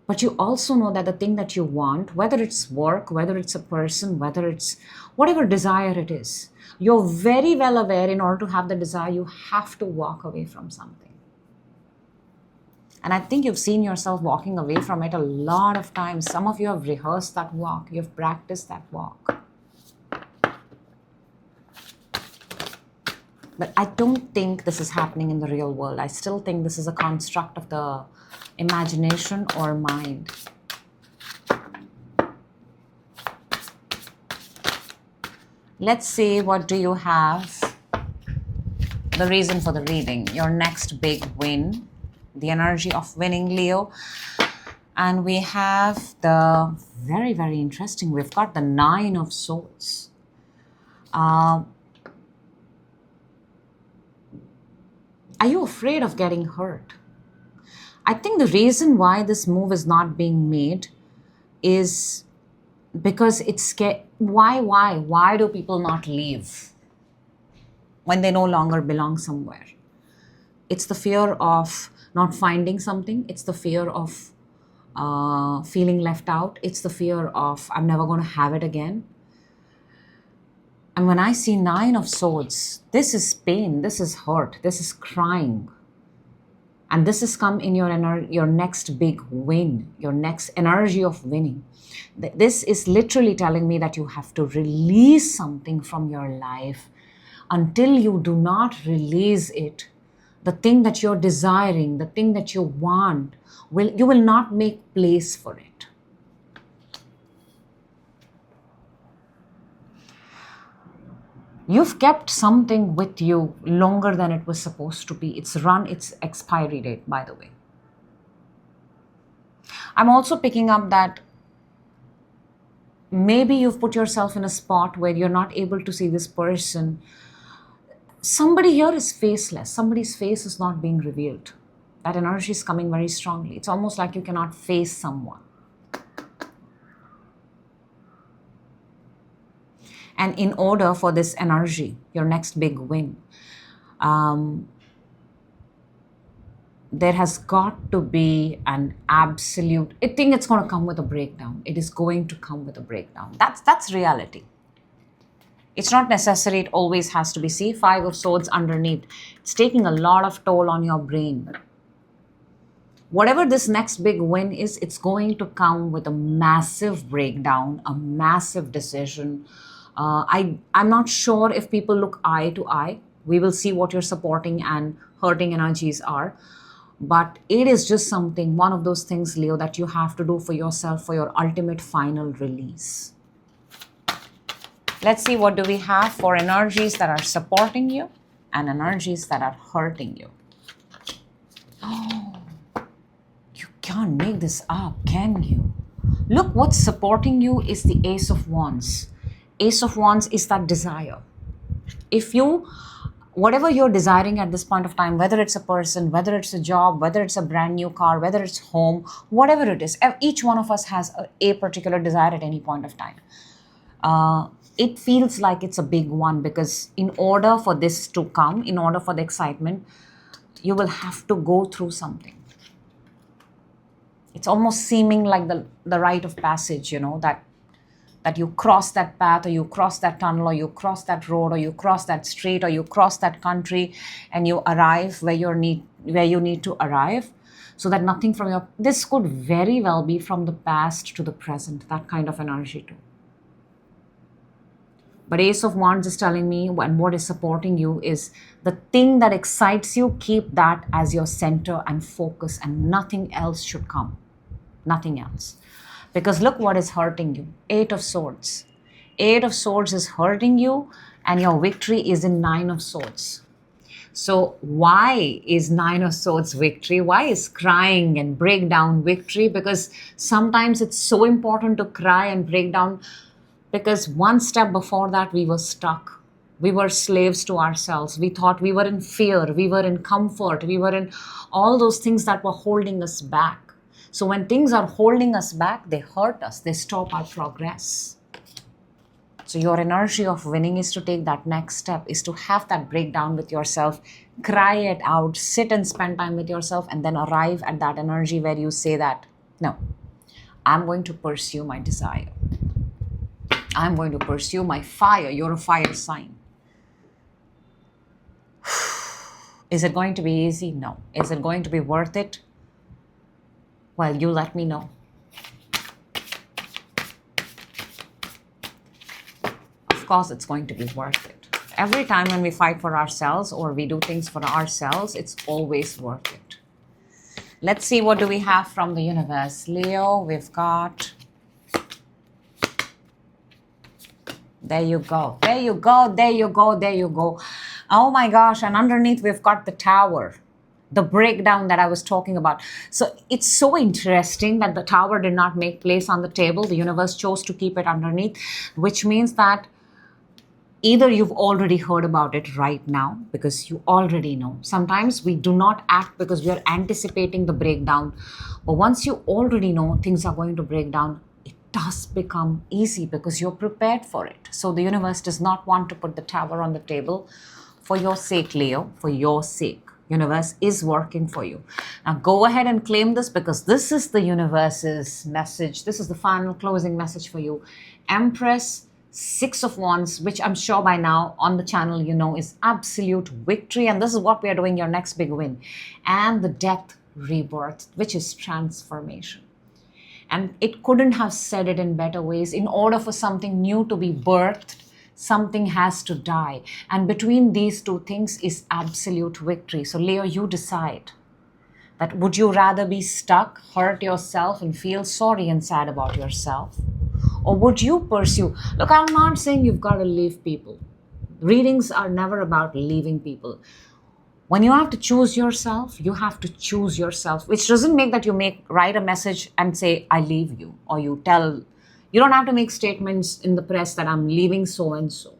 But you also know that the thing that you want, whether it's work, whether it's a person, whether it's whatever desire it is, you're very well aware in order to have the desire, you have to walk away from something. And I think you've seen yourself walking away from it a lot of times. Some of you have rehearsed that walk. You've practiced that walk. But I don't think this is happening in the real world. I still think this is a construct of the imagination or mind. Let's see, what do you have? The reason for the reading, your next big win, the energy of winning, Leo. And we have the very, very interesting, we've got the Nine of Swords. Are you afraid of getting hurt? I think the reason why this move is not being made is because it's scared. Why do people not leave when they no longer belong somewhere? It's the fear of not finding something. It's the fear of feeling left out. It's the fear of, I'm never going to have it again. And when I see Nine of Swords, this is pain, this is hurt, this is crying. And this has come in your next big win, your next energy of winning. This is literally telling me that you have to release something from your life. Until you do not release it, the thing that you're desiring, the thing that you want, you will not make place for it. You've kept something with you longer than it was supposed to be. It's run its expiry date, by the way. I'm also picking up that maybe you've put yourself in a spot where you're not able to see this person. Somebody here is faceless. Somebody's face is not being revealed. That energy is coming very strongly. It's almost like you cannot face someone. And in order for this energy, your next big win, there has got to be an absolute, I think it's going to come with a breakdown. It is going to come with a breakdown. That's reality. It's not necessary. It always has to be. See, Five of Swords underneath. It's taking a lot of toll on your brain. Whatever this next big win is, it's going to come with a massive breakdown, a massive decision. I'm not sure if people look eye to eye. We will see what your supporting and hurting energies are. But it is just something, one of those things, Leo, that you have to do for yourself for your ultimate final release. Let's see what do we have for energies that are supporting you and energies that are hurting you. Oh, you can't make this up, can you? Look, what's supporting you is the Ace of Wands. Ace of Wands is that desire. If you, whatever you're desiring at this point of time, whether it's a person, whether it's a job, whether it's a brand new car, whether it's home, whatever it is, each one of us has a particular desire at any point of time. It feels like it's a big one because in order for this to come, in order for the excitement, you will have to go through something. It's almost seeming like the rite of passage, you know, that you cross that path, or you cross that tunnel, or you cross that road, or you cross that street, or you cross that country, and you arrive where you need to arrive, so that nothing from your, this could very well be from the past to the present, that kind of energy too. But Ace of Wands is telling me, and what is supporting you is the thing that excites you, keep that as your center and focus, and nothing else should come. Nothing else. Because look what is hurting you. Eight of Swords. Eight of Swords is hurting you, and your victory is in Nine of Swords. So why is Nine of Swords victory? Why is crying and breakdown victory? Because sometimes it's so important to cry and break down, because one step before that we were stuck. We were slaves to ourselves. We thought we were in fear. We were in comfort. We were in all those things that were holding us back. So when things are holding us back, they hurt us. They stop our progress. So your energy of winning is to take that next step, is to have that breakdown with yourself, cry it out, sit and spend time with yourself, and then arrive at that energy where you say that, no, I'm going to pursue my desire. I'm going to pursue my fire. You're a fire sign. Is it going to be easy? No. Is it going to be worth it? Well, you let me know. Of course, it's going to be worth it. Every time when we fight for ourselves or we do things for ourselves, it's always worth it. Let's see, what do we have from the universe? Leo, we've got... There you go. There you go. There you go. There you go. Oh my gosh. And underneath we've got the Tower. The breakdown that I was talking about. So it's so interesting that the Tower did not make place on the table. The universe chose to keep it underneath, which means that either you've already heard about it right now because you already know. Sometimes we do not act because we are anticipating the breakdown. But once you already know things are going to break down, it does become easy because you're prepared for it. So the universe does not want to put the Tower on the table for your sake, Leo, for your sake. Universe is working for you. Now go ahead and claim this because this is the universe's message. This is the final closing message for you. Empress, Six of Wands, which I'm sure by now on the channel you know is absolute victory. And this is what we are doing, your next big win. And the Death, Rebirth, which is transformation. And it couldn't have said it in better ways. In order for something new to be birthed, something has to die. And between these two things is absolute victory. So Leo, you decide that would you rather be stuck, hurt yourself and feel sorry and sad about yourself? Or would you pursue? Look, I'm not saying you've got to leave people. Readings are never about leaving people. When you have to choose yourself, you have to choose yourself, which doesn't make that you write a message and say, I leave you, or you don't have to make statements in the press that I'm leaving so and so.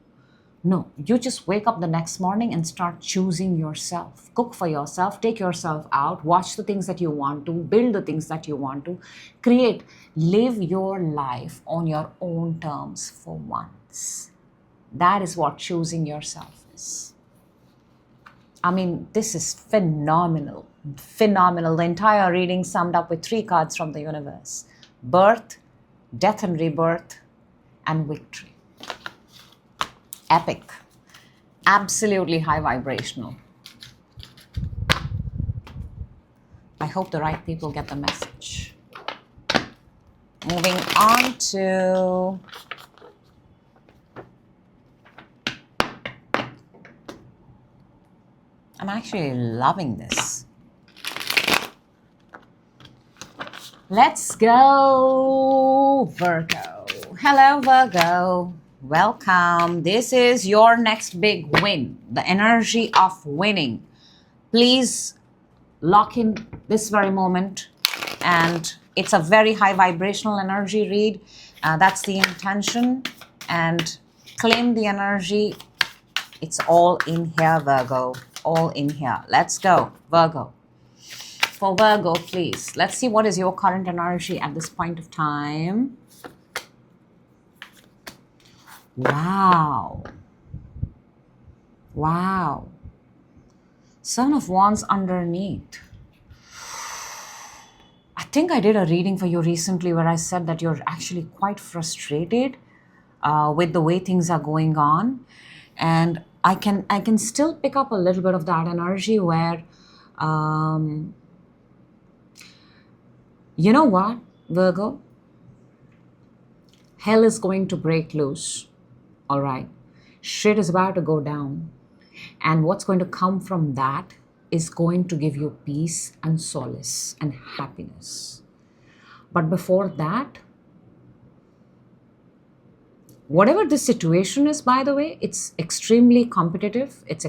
No, you just wake up the next morning and start choosing yourself. Cook for yourself, take yourself out, watch the things that you want to, build the things that you want to, create, live your life on your own terms for once. That is what choosing yourself is. I mean, this is phenomenal. Phenomenal. The entire reading summed up with 3 cards from the universe: birth, death and rebirth, and victory. Epic. Absolutely high vibrational. I hope the right people get the message. Moving on to I'm actually loving this. Let's go, Virgo. Hello, Virgo. Welcome. This is your next big win, the energy of winning. Please lock in this very moment, and it's a very high vibrational energy read. That's the intention, and claim the energy. It's all in here, Virgo. All in here. Let's go, Virgo. For Virgo, please, let's see what is your current energy at this point of time. Wow. Wow. Son of Wands underneath. I think I did a reading for you recently where I said that you're actually quite frustrated with the way things are going on. And I can still pick up a little bit of that energy where, you know what, Virgo? Hell is going to break loose, all right? Shit is about to go down. And what's going to come from that is going to give you peace and solace and happiness. But before that, whatever this situation is, by the way, it's extremely competitive. It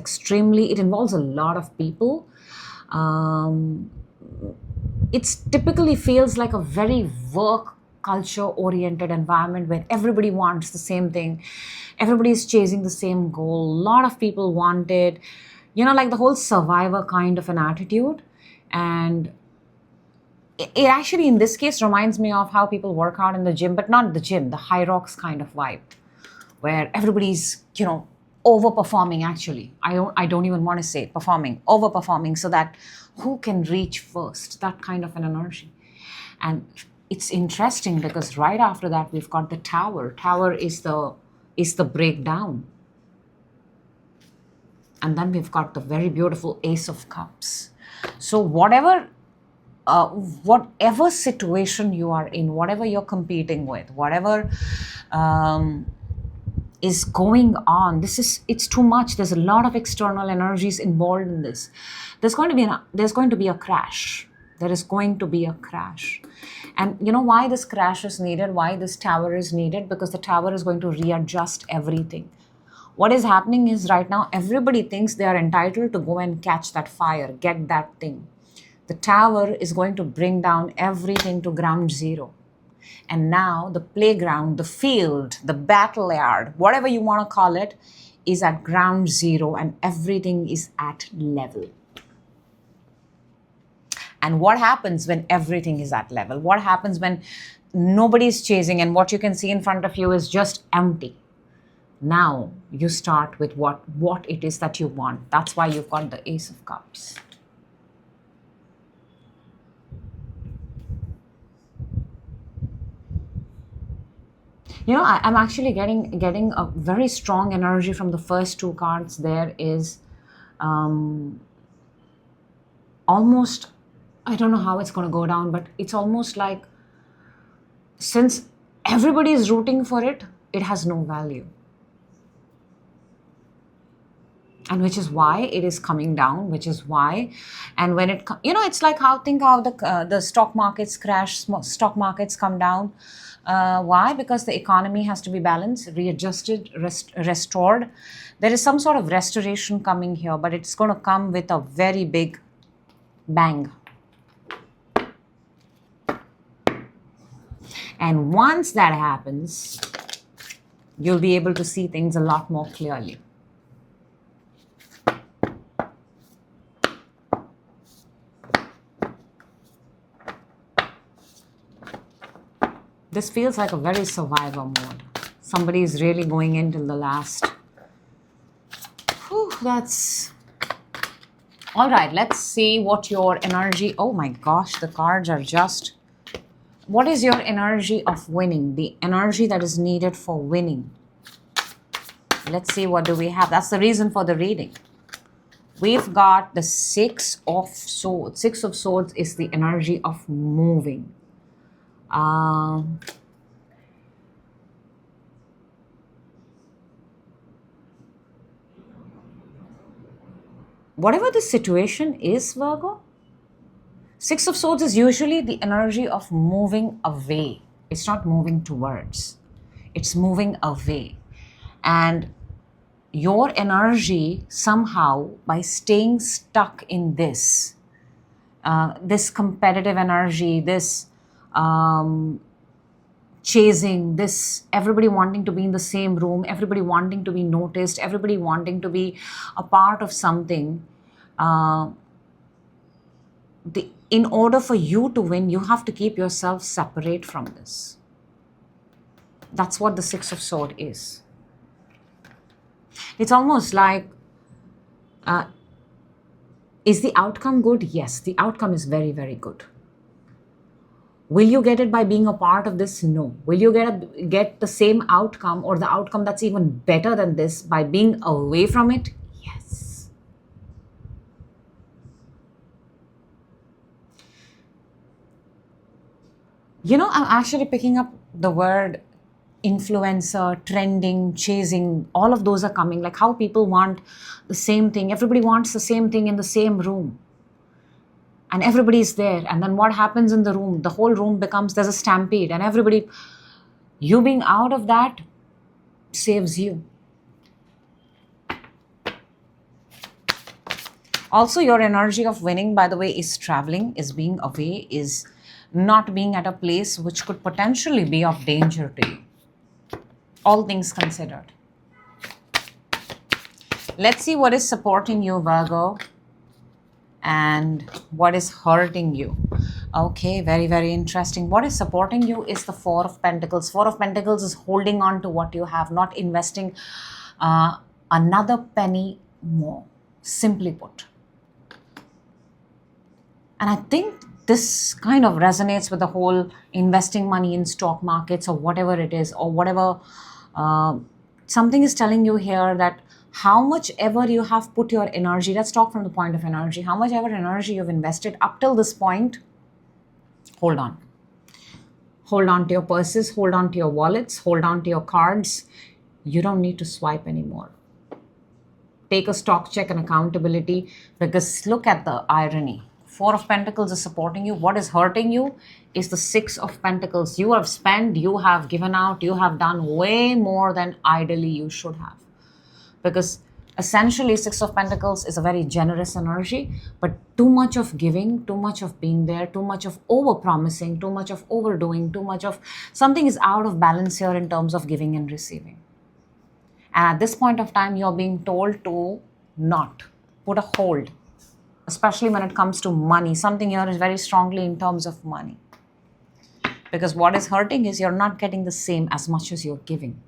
involves a lot of people. It typically feels like a very work culture oriented environment where everybody wants the same thing. Everybody is chasing the same goal. A lot of people want it, like the whole survivor kind of an attitude. And it actually, in this case, reminds me of how people work out in the gym, but not the gym, the high rocks kind of vibe, where everybody's, overperforming actually. I don't even want to say it, overperforming so that who can reach first, that kind of an energy. And it's interesting because right after that, we've got the Tower. Tower is the breakdown. And then we've got the very beautiful Ace of Cups. So whatever situation you are in, whatever you're competing with, whatever is going on, it's too much. There's a lot of external energies involved in this. There's going to be a crash. There is going to be a crash. And you know why this crash is needed? Why this Tower is needed? Because the Tower is going to readjust everything. What is happening is right now, everybody thinks they are entitled to go and catch that fire, get that thing. The Tower is going to bring down everything to ground zero. And now the playground, the field, the battle yard, whatever you want to call it, is at ground zero and everything is at level. And what happens when everything is at level? What happens when nobody's chasing and what you can see in front of you is just empty? Now you start with what it is that you want. That's why you've got the Ace of Cups. I'm actually getting a very strong energy from the first 2 cards. There is almost, I don't know how it's going to go down, but it's almost like since everybody is rooting for it, it has no value. And which is why it is coming down, which is why. And when it's like think how the stock markets crash, stock markets come down. Why? Because the economy has to be balanced, readjusted, restored. There is some sort of restoration coming here, but it's going to come with a very big bang. And once that happens, you'll be able to see things a lot more clearly. This feels like a very survivor mode. Somebody is really going in till the last. Whew, that's... All right, let's see what your energy... Oh my gosh, the cards are just... What is your energy of winning? The energy that is needed for winning. Let's see, what do we have? That's the reason for the reading. We've got the Six of Swords. Six of Swords is the energy of moving. Whatever the situation is, Virgo, Six of Swords is usually the energy of moving away. It's not moving towards. It's moving away. And your energy somehow, by staying stuck in this, this competitive energy, this chasing, this everybody wanting to be in the same room, everybody wanting to be noticed, everybody wanting to be a part of something. In order for you to win, you have to keep yourself separate from this. That's what the Six of Swords is. It's almost like, is the outcome good? Yes, the outcome is very, very good. Will you get it by being a part of this? No. Will you get the same outcome or the outcome that's even better than this by being away from it? Yes. You know, I'm actually picking up the word influencer, trending, chasing. All of those are coming. Like how people want the same thing. Everybody wants the same thing in the same room. And everybody's there. And then what happens in the room? The whole room becomes, there's a stampede. And everybody, you being out of that saves you. Also, your energy of winning, by the way, is traveling, is being away, is not being at a place which could potentially be of danger to you. All things considered. Let's see what is supporting you, Virgo, and what is hurting you. Okay, very, very interesting. What is supporting you is the Four of Pentacles. Four of Pentacles is holding on to what you have, not investing another penny more, simply put. And I think this kind of resonates with the whole investing money in stock markets or whatever it is, or whatever. Something is telling you here that how much ever you have put your energy, let's talk from the point of energy, how much ever energy you've invested up till this point, hold on. Hold on to your purses, hold on to your wallets, hold on to your cards. You don't need to swipe anymore. Take a stock check and accountability, because look at the irony. Four of Pentacles is supporting you. What is hurting you is the Six of Pentacles. You have spent, you have given out, you have done way more than ideally you should have. Because essentially Six of Pentacles is a very generous energy, but too much of giving, too much of being there, too much of over-promising, too much of overdoing, too much of something is out of balance here in terms of giving and receiving. And at this point of time, you're being told to not put a hold, especially when it comes to money. Something here is very strongly in terms of money. Because what is hurting is you're not getting the same as much as you're giving.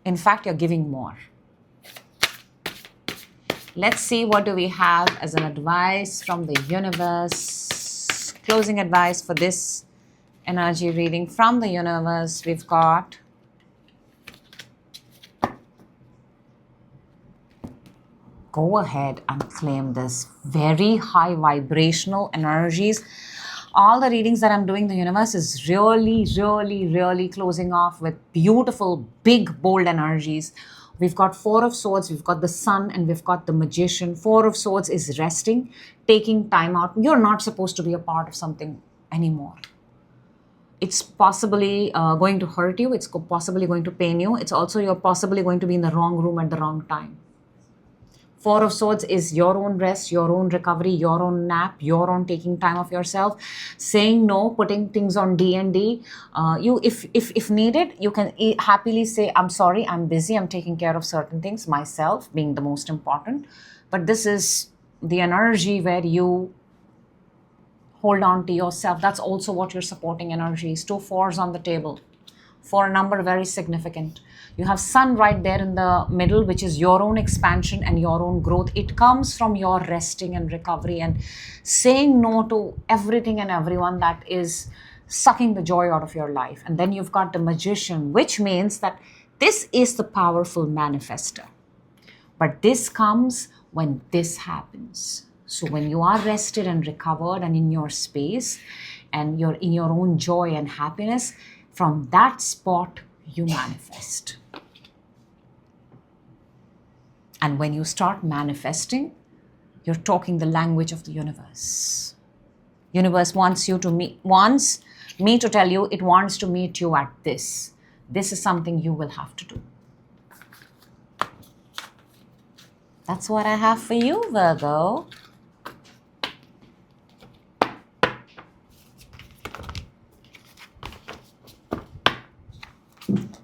In fact, you're giving more. Let's see what do we have as an advice from the universe. Closing advice for this energy reading from the universe. We've got go ahead and claim this. Very high vibrational energies. All the readings that I'm doing, the universe is really, really, really closing off with beautiful, big, bold energies. We've got Four of Swords, we've got the Sun, and we've got the Magician. Four of Swords is resting, taking time out. You're not supposed to be a part of something anymore. It's possibly going to hurt you. It's possibly going to pain you. It's also you're possibly going to be in the wrong room at the wrong time. Four of Swords is your own rest, your own recovery, your own nap, your own taking time of yourself, saying no, putting things on D&D. If needed, you can happily say, I'm sorry, I'm busy, I'm taking care of certain things, myself being the most important. But this is the energy where you hold on to yourself. That's also what your supporting energy is. 2 4s on the table. 4 number, very significant. You have Sun right there in the middle, which is your own expansion and your own growth. It comes from your resting and recovery and saying no to everything and everyone that is sucking the joy out of your life. And then you've got the Magician, which means that this is the powerful manifester. But this comes when this happens. So when you are rested and recovered and in your space and you're in your own joy and happiness, from that spot you manifest. And when you start manifesting, you're talking the language of the universe. Universe wants me to tell you, it wants to meet you at this. This is something you will have to do. That's what I have for you, Virgo.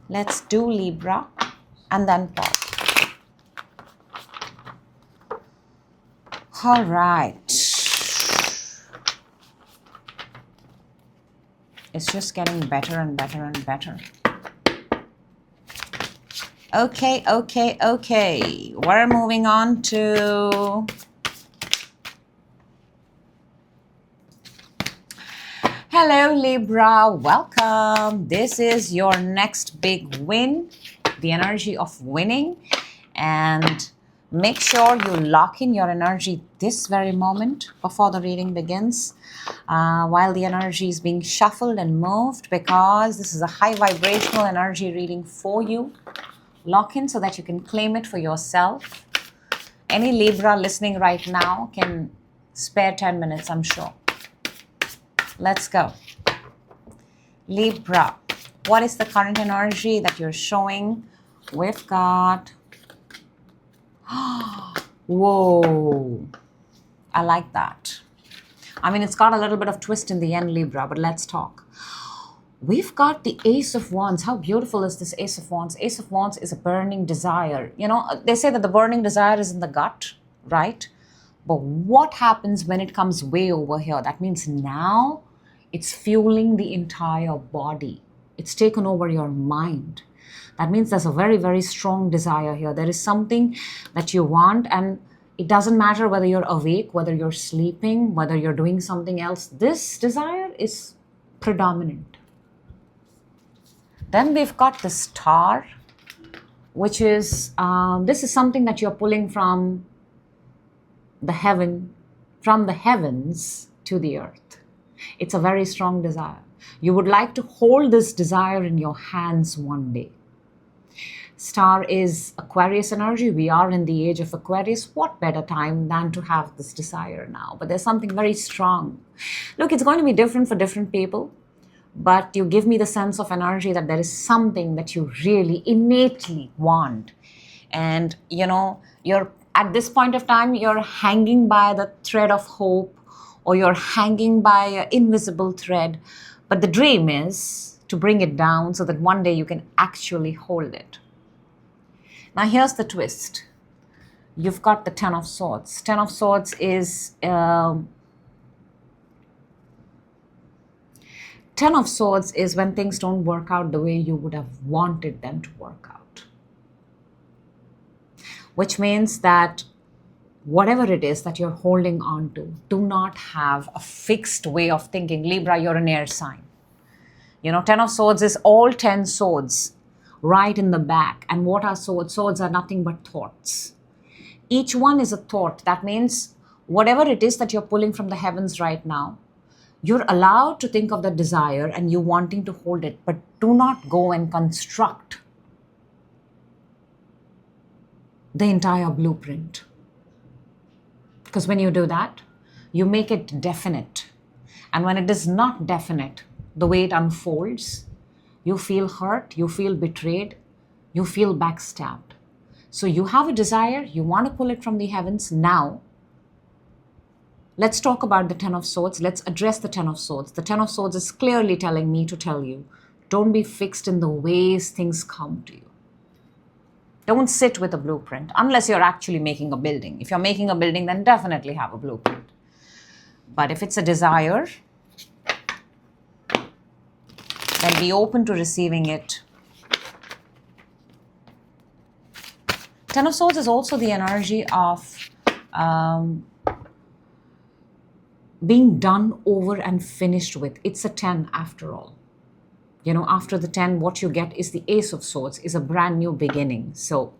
Let's do Libra and then pause. All right. It's just getting better and better and better. Okay. We're moving on to hello, Libra. Welcome. This is your next big win, the energy of winning. And make sure you lock in your energy this very moment before the reading begins, while the energy is being shuffled and moved, because this is a high vibrational energy reading for you. Lock in so that you can claim it for yourself. Any Libra listening right now can spare 10 minutes, I'm sure. Let's go. Libra, what is the current energy that you're showing? We've got... whoa. I like that. I mean, it's got a little bit of twist in the end, Libra, but let's talk. We've got the Ace of Wands. How beautiful is this Ace of Wands? Ace of Wands is a burning desire. You know, they say that the burning desire is in the gut, right? But what happens when it comes way over here? That means now it's fueling the entire body. It's taken over your mind. That means there's a very, very strong desire here. There is something that you want, and it doesn't matter whether you're awake, whether you're sleeping, whether you're doing something else. This desire is predominant. Then we've got the Star, which is, this is something that you're pulling from the heavens to the earth. It's a very strong desire. You would like to hold this desire in your hands one day. Star is Aquarius energy. We are in the age of Aquarius. What better time than to have this desire now? But there's something very strong. Look, it's going to be different for different people, but you give me the sense of energy that there is something that you really innately want. And, you know, you're at this point of time, you're hanging by the thread of hope, or you're hanging by an invisible thread. But the dream is to bring it down so that one day you can actually hold it. Now here's the twist. You've got the Ten of Swords. Ten of Swords is... Ten of Swords is when things don't work out the way you would have wanted them to work out. Which means that whatever it is that you're holding on to, do not have a fixed way of thinking. Libra, you're an air sign. You know, Ten of Swords is all 10 swords right in the back. And what are swords? Swords are nothing but thoughts. Each one is a thought. That means whatever it is that you're pulling from the heavens right now, you're allowed to think of the desire and you wanting to hold it, but do not go and construct the entire blueprint. Because when you do that, you make it definite. And when it is not definite, the way it unfolds. You feel hurt, you feel betrayed, you feel backstabbed. So you have a desire, you want to pull it from the heavens now. Let's talk about the Ten of Swords. Let's address the Ten of Swords. The Ten of Swords is clearly telling me to tell you, don't be fixed in the ways things come to you. Don't sit with a blueprint unless you're actually making a building. If you're making a building, then definitely have a blueprint. But if it's a desire, then be open to receiving it. Ten of Swords is also the energy of being done over and finished with. It's a 10 after all. You know, after the 10, what you get is the Ace of Swords, is a brand new beginning. So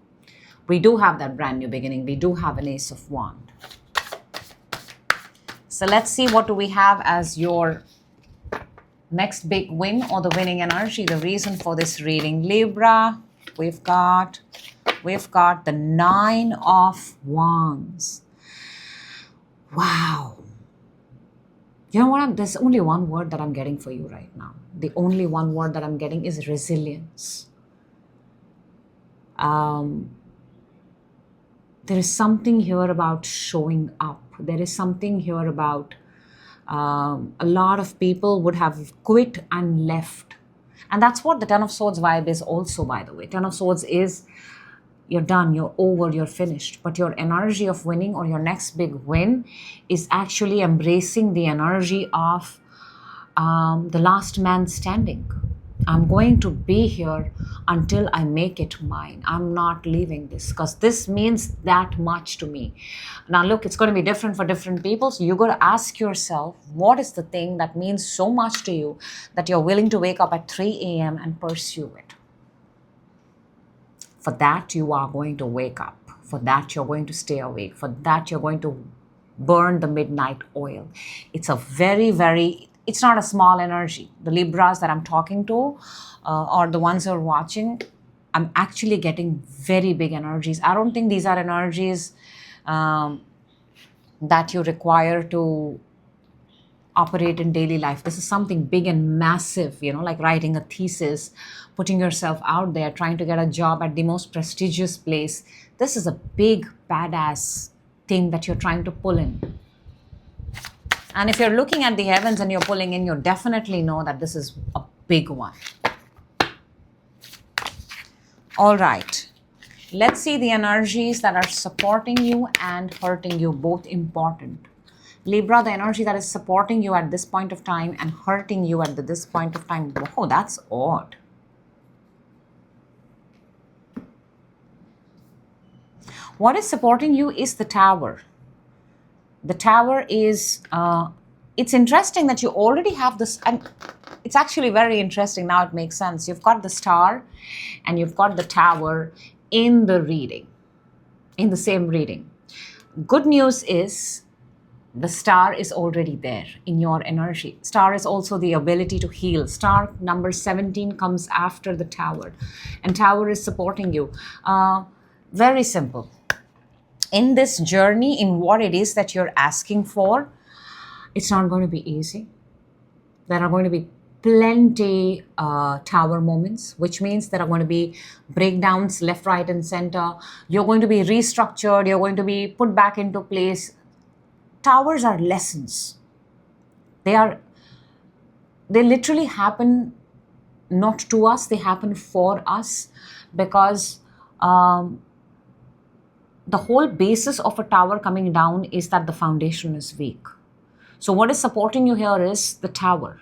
we do have that brand new beginning. We do have an Ace of Wands. So let's see, what do we have as your next big win or the winning energy, the reason for this reading. Libra, we've got the Nine of Wands. Wow. You know what? There's only one word that I'm getting for you right now. The only one word that I'm getting is resilience. There is something here about showing up. There is something here about a lot of people would have quit and left. And that's what the Ten of Swords vibe is also, by the way. Ten of Swords is, you're done, you're over, you're finished. But your energy of winning or your next big win is actually embracing the energy of the last man standing. I'm going to be here until I make it mine. I'm not leaving this because this means that much to me. Now look, it's going to be different for different people. So you got to ask yourself, what is the thing that means so much to you that you're willing to wake up at 3 a.m. and pursue it? For that, you are going to wake up. For that, you're going to stay awake. For that, you're going to burn the midnight oil. It's a very, very, it's not a small energy. The Libras that I'm talking to or the ones who are watching, I'm actually getting very big energies. I don't think these are energies that you require to operate in daily life. This is something big and massive, you know, like writing a thesis, putting yourself out there, trying to get a job at the most prestigious place. This is a big, badass thing that you're trying to pull in. And if you're looking at the heavens and you're pulling in, you definitely know that this is a big one. All right. Let's see the energies that are supporting you and hurting you, both important. Libra, the energy that is supporting you at this point of time and hurting you at this point of time. Oh, that's odd. What is supporting you is the Tower. The Tower is, it's interesting that you already have this, and it's actually very interesting. Now it makes sense. You've got the Star and you've got the Tower in the reading, in the same reading. Good news is, the Star is already there in your energy. Star is also the ability to heal. Star number 17 comes after the Tower. And Tower is supporting you. Very simple. In this journey, in what it is that you're asking for, it's not going to be easy. There are going to be plenty Tower moments, which means there are going to be breakdowns left, right, and center. You're going to be restructured. You're going to be put back into place. Towers are lessons. They literally happen not to us, they happen for us, because the whole basis of a tower coming down is that the foundation is weak. So what is supporting you here is the Tower.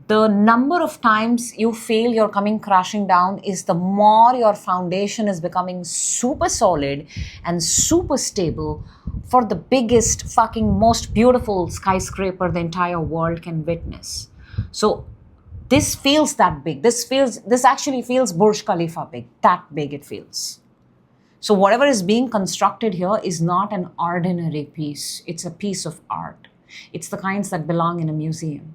The number of times you feel you're coming crashing down is the more your foundation is becoming super solid and super stable for the biggest, fucking, most beautiful skyscraper the entire world can witness. So this feels that big. This actually feels Burj Khalifa big. That big it feels. So whatever is being constructed here is not an ordinary piece. It's a piece of art. It's the kinds that belong in a museum.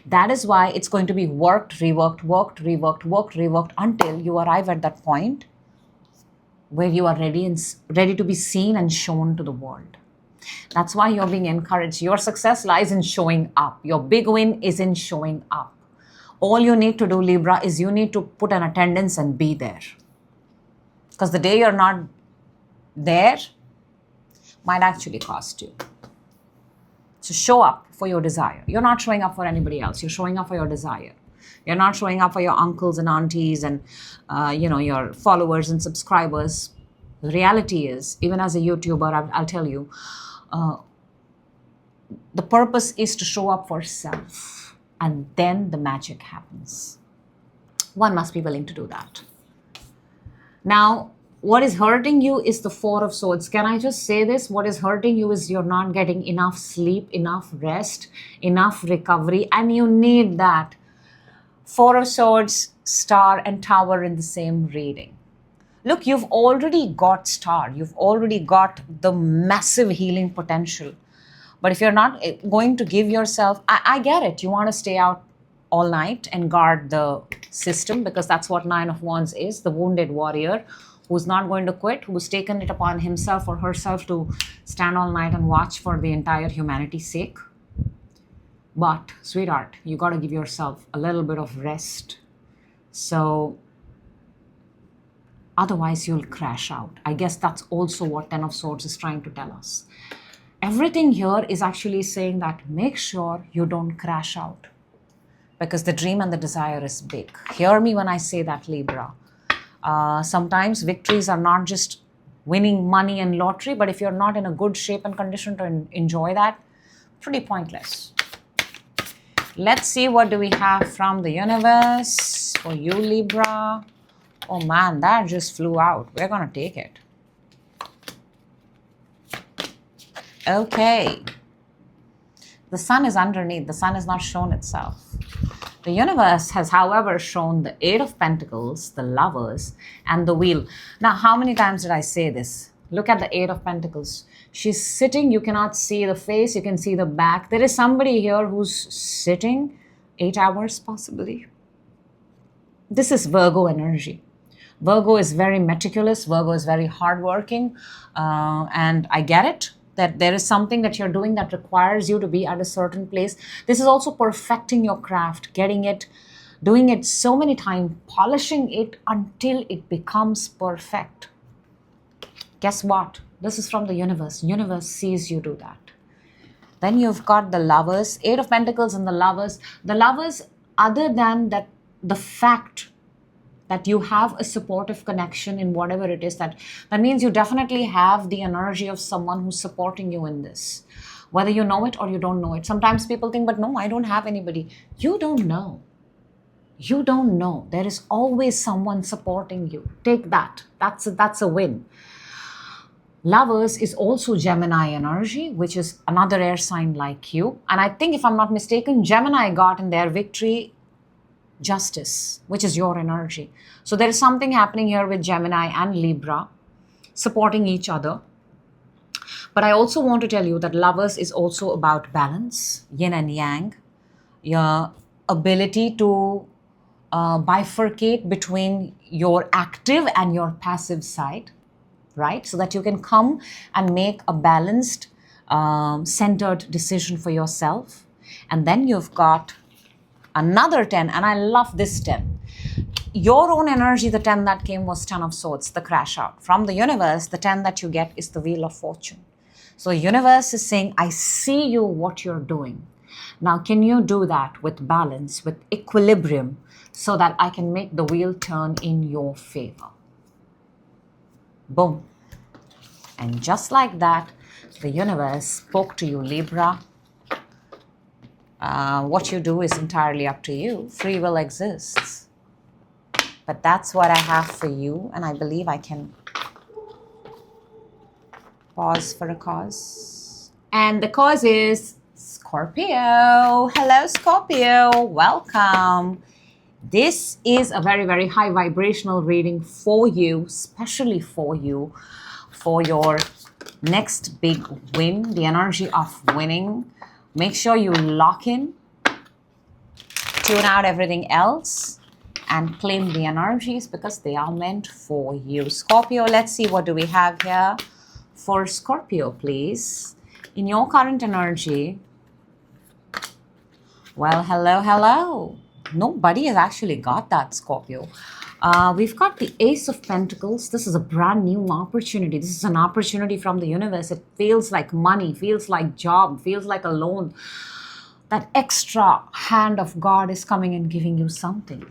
That is why it's going to be worked, reworked, worked, reworked, worked, reworked until you arrive at that point where you are ready to be seen and shown to the world. That's why you're being encouraged. Your success lies in showing up. Your big win is in showing up. All you need to do, Libra, is you need to put an attendance and be there. Because the day you're not there might actually cost you. So show up for your desire. You're not showing up for anybody else. You're showing up for your desire. You're not showing up for your uncles and aunties and, your followers and subscribers. The reality is, even as a YouTuber, I'll tell you, the purpose is to show up for self. And then the magic happens. One must be willing to do that. Now, what is hurting you is the Four of Swords. Can I just say this? What is hurting you is you're not getting enough sleep, enough rest, enough recovery, and you need that. Four of Swords, Star, and Tower in the same reading. Look, you've already got Star. You've already got the massive healing potential. But if you're not going to give yourself, I get it. You want to stay out all night and guard the system, because that's what Nine of Wands is, the wounded warrior who's not going to quit, who's taken it upon himself or herself to stand all night and watch for the entire humanity's sake. But, sweetheart, you got to give yourself a little bit of rest. So, otherwise you'll crash out. I guess that's also what Ten of Swords is trying to tell us. Everything here is actually saying that make sure you don't crash out. Because the dream and the desire is big. Hear me when I say that, Libra. Sometimes victories are not just winning money and lottery, but if you're not in a good shape and condition to enjoy that, pretty pointless. Let's see what do we have from the universe for you, Libra. Oh man, that just flew out. We're going to take it. Okay. The sun is underneath. The sun has not shown itself. The universe has, however, shown the Eight of Pentacles, the Lovers, and the Wheel. Now, how many times did I say this? Look at the Eight of Pentacles. She's sitting. You cannot see the face. You can see the back. There is somebody here who's sitting 8 hours, possibly. This is Virgo energy. Virgo is very meticulous. Virgo is very hardworking. And I get it, that there is something that you're doing that requires you to be at a certain place. This is also perfecting your craft, getting it, doing it so many times, polishing it until it becomes perfect. Guess what? This is from the universe. Universe sees you do that. Then you've got the Lovers, Eight of Pentacles and the Lovers. The Lovers, other than that, the fact that you have a supportive connection in whatever it is, that means you definitely have the energy of someone who's supporting you in this. Whether you know it or you don't know it. Sometimes people think, but no, I don't have anybody. You don't know. You don't know. There is always someone supporting you. Take that. That's a win. Lovers is also Gemini energy, which is another air sign like you. And I think, if I'm not mistaken, Gemini got in their victory Justice, which is your energy. So there is something happening here with Gemini and Libra supporting each other. But I also want to tell you that Lovers is also about balance, yin and yang, your ability to bifurcate between your active and your passive side, right? So that you can come and make a balanced, centered decision for yourself. And then you've got another 10, and I love this 10. Your own energy, the 10 that came was 10 of Swords, the crash out. From the universe, the 10 that you get is the Wheel of Fortune. So the universe is saying, I see you, what you're doing. Now, can you do that with balance, with equilibrium, so that I can make the wheel turn in your favor? Boom. And just like that, the universe spoke to you, Libra. What you do is entirely up to you. Free will exists. But that's what I have for you, and I believe I can pause for a cause. And the cause is Scorpio. Hello, Scorpio. Welcome. This is a very, very high vibrational reading for you, especially for you, for your next big win, the energy of winning. Make sure you lock in, tune out everything else, and claim the energies because they are meant for you. Scorpio, let's see, what do we have here for Scorpio, please? In your current energy, well, hello, hello. Nobody has actually got that, Scorpio. We've got the Ace of Pentacles. This is a brand new opportunity. This is an opportunity from the universe. It feels like money, feels like job, feels like a loan. That extra hand of God is coming and giving you something.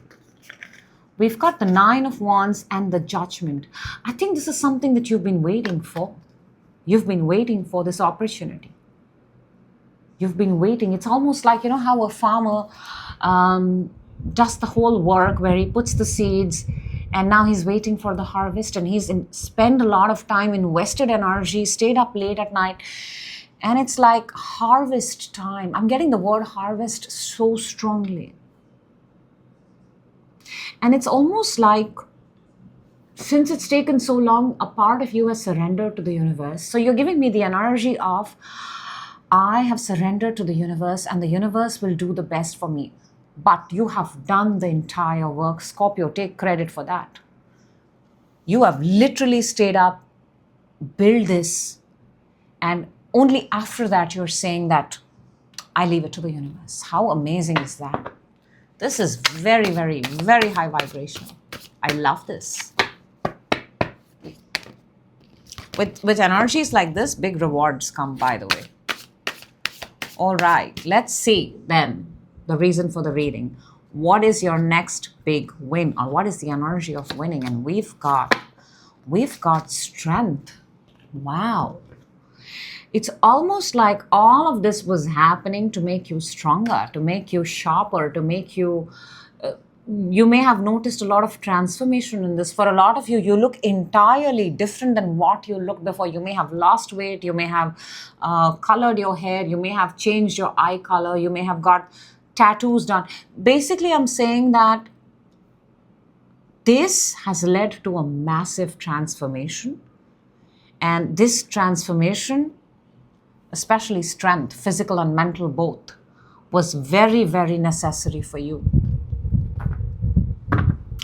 We've got the Nine of Wands and the Judgment. I think this is something that you've been waiting for. You've been waiting for this opportunity. You've been waiting. It's almost like, you know, how a farmer does the whole work where he puts the seeds and now he's waiting for the harvest, and he's spent a lot of time, invested energy, stayed up late at night, and it's like harvest time. I'm getting the word harvest so strongly. And it's almost like, since it's taken so long, a part of you has surrendered to the universe. So you're giving me the energy of, I have surrendered to the universe and the universe will do the best for me. But you have done the entire work. Scorpio, take credit for that. You have literally stayed up, built this, and only after that you're saying that I leave it to the universe. How amazing is that? This is very, very, very high vibrational. I love this. With energies like this, big rewards come, by the way. All right, let's see then the reason for the reading. What is your next big win, or what is the energy of winning? And we've got strength. Wow. It's almost like all of this was happening to make you stronger, to make you sharper, to make you... you may have noticed a lot of transformation in this. For a lot of you, you look entirely different than what you looked before. You may have lost weight, you may have colored your hair, you may have changed your eye color, you may have got tattoos done. Basically, I'm saying that this has led to a massive transformation. And this transformation, especially strength, physical and mental both, was very, very necessary for you.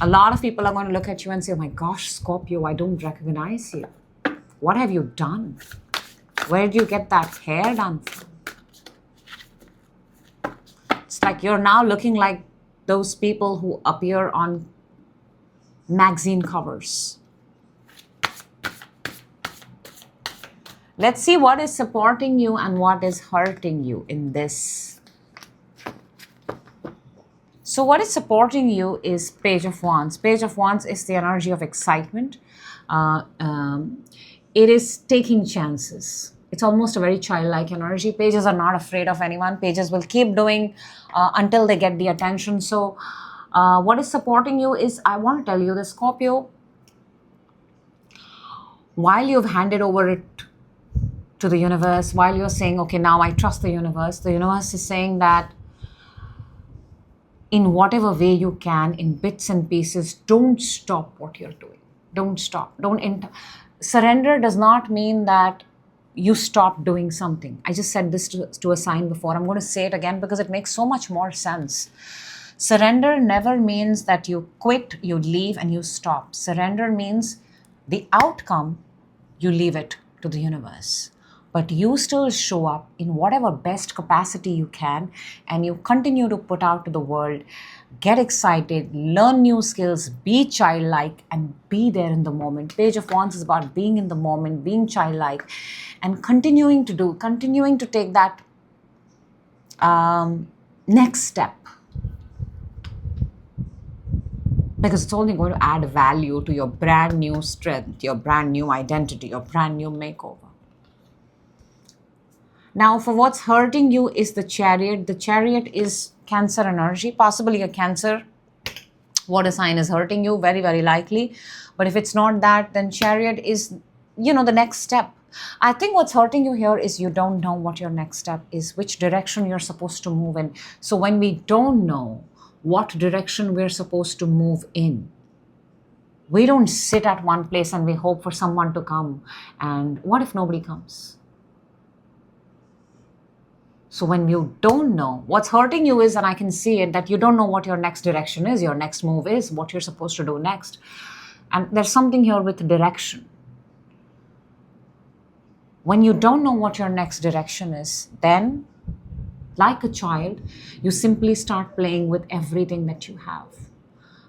A lot of people are going to look at you and say, oh my gosh, Scorpio, I don't recognize you. What have you done? Where did you get that hair done from? It's like you're now looking like those people who appear on magazine covers. Let's see what is supporting you and what is hurting you in this. So what is supporting you is Page of Wands. Page of Wands is the energy of excitement. It is taking chances. It's almost a very childlike energy. Pages are not afraid of anyone. Pages will keep doing until they get the attention. So what is supporting you is, I want to tell you, the Scorpio, while you've handed over it to the universe, while you're saying, okay, now I trust the universe is saying that in whatever way you can, in bits and pieces, don't stop what you're doing. Don't stop. Surrender does not mean that you stop doing something. I just said this to a sign before. I'm going to say it again because it makes so much more sense. Surrender never means that you quit, you leave, and you stop. Surrender means the outcome, you leave it to the universe. But you still show up in whatever best capacity you can, and you continue to put out to the world, get excited, learn new skills, be childlike, and be there in the moment. Page of Wands is about being in the moment, being childlike, and continuing to take that next step. Because it's only going to add value to your brand new strength, your brand new identity, your brand new makeover. Now, for what's hurting you is the Chariot. The Chariot is Cancer energy, possibly a Cancer water sign is hurting you, very, very likely. But if it's not that, then Chariot is, the next step. I think what's hurting you here is you don't know what your next step is, which direction you're supposed to move in. So when we don't know what direction we're supposed to move in, we don't sit at one place and we hope for someone to come. And what if nobody comes? So when you don't know, what's hurting you is, and I can see it, that you don't know what your next direction is, your next move is, what you're supposed to do next. And there's something here with direction. When you don't know what your next direction is, then, like a child, you simply start playing with everything that you have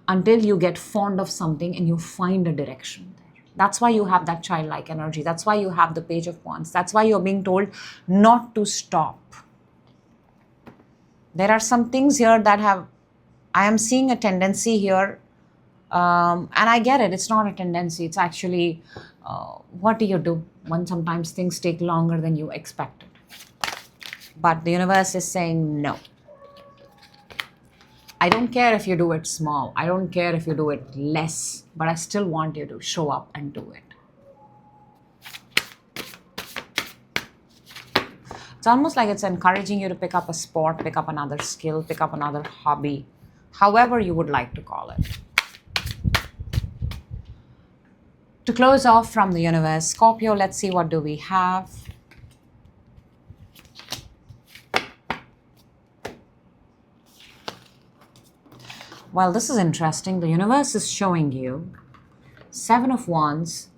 until you get fond of something and you find a direction there. That's why you have that childlike energy. That's why you have the Page of Wands. That's why you're being told not to stop. There are some things here that I am seeing a tendency here, and I get it. It's not a tendency. It's actually, what do you do when sometimes things take longer than you expected? But the universe is saying no. I don't care if you do it small. I don't care if you do it less, but I still want you to show up and do it. It's almost like it's encouraging you to pick up a sport, pick up another skill, pick up another hobby, however you would like to call it. To close off from the universe, Scorpio, let's see what do we have. Well, this is interesting. The universe is showing you 7 of Wands,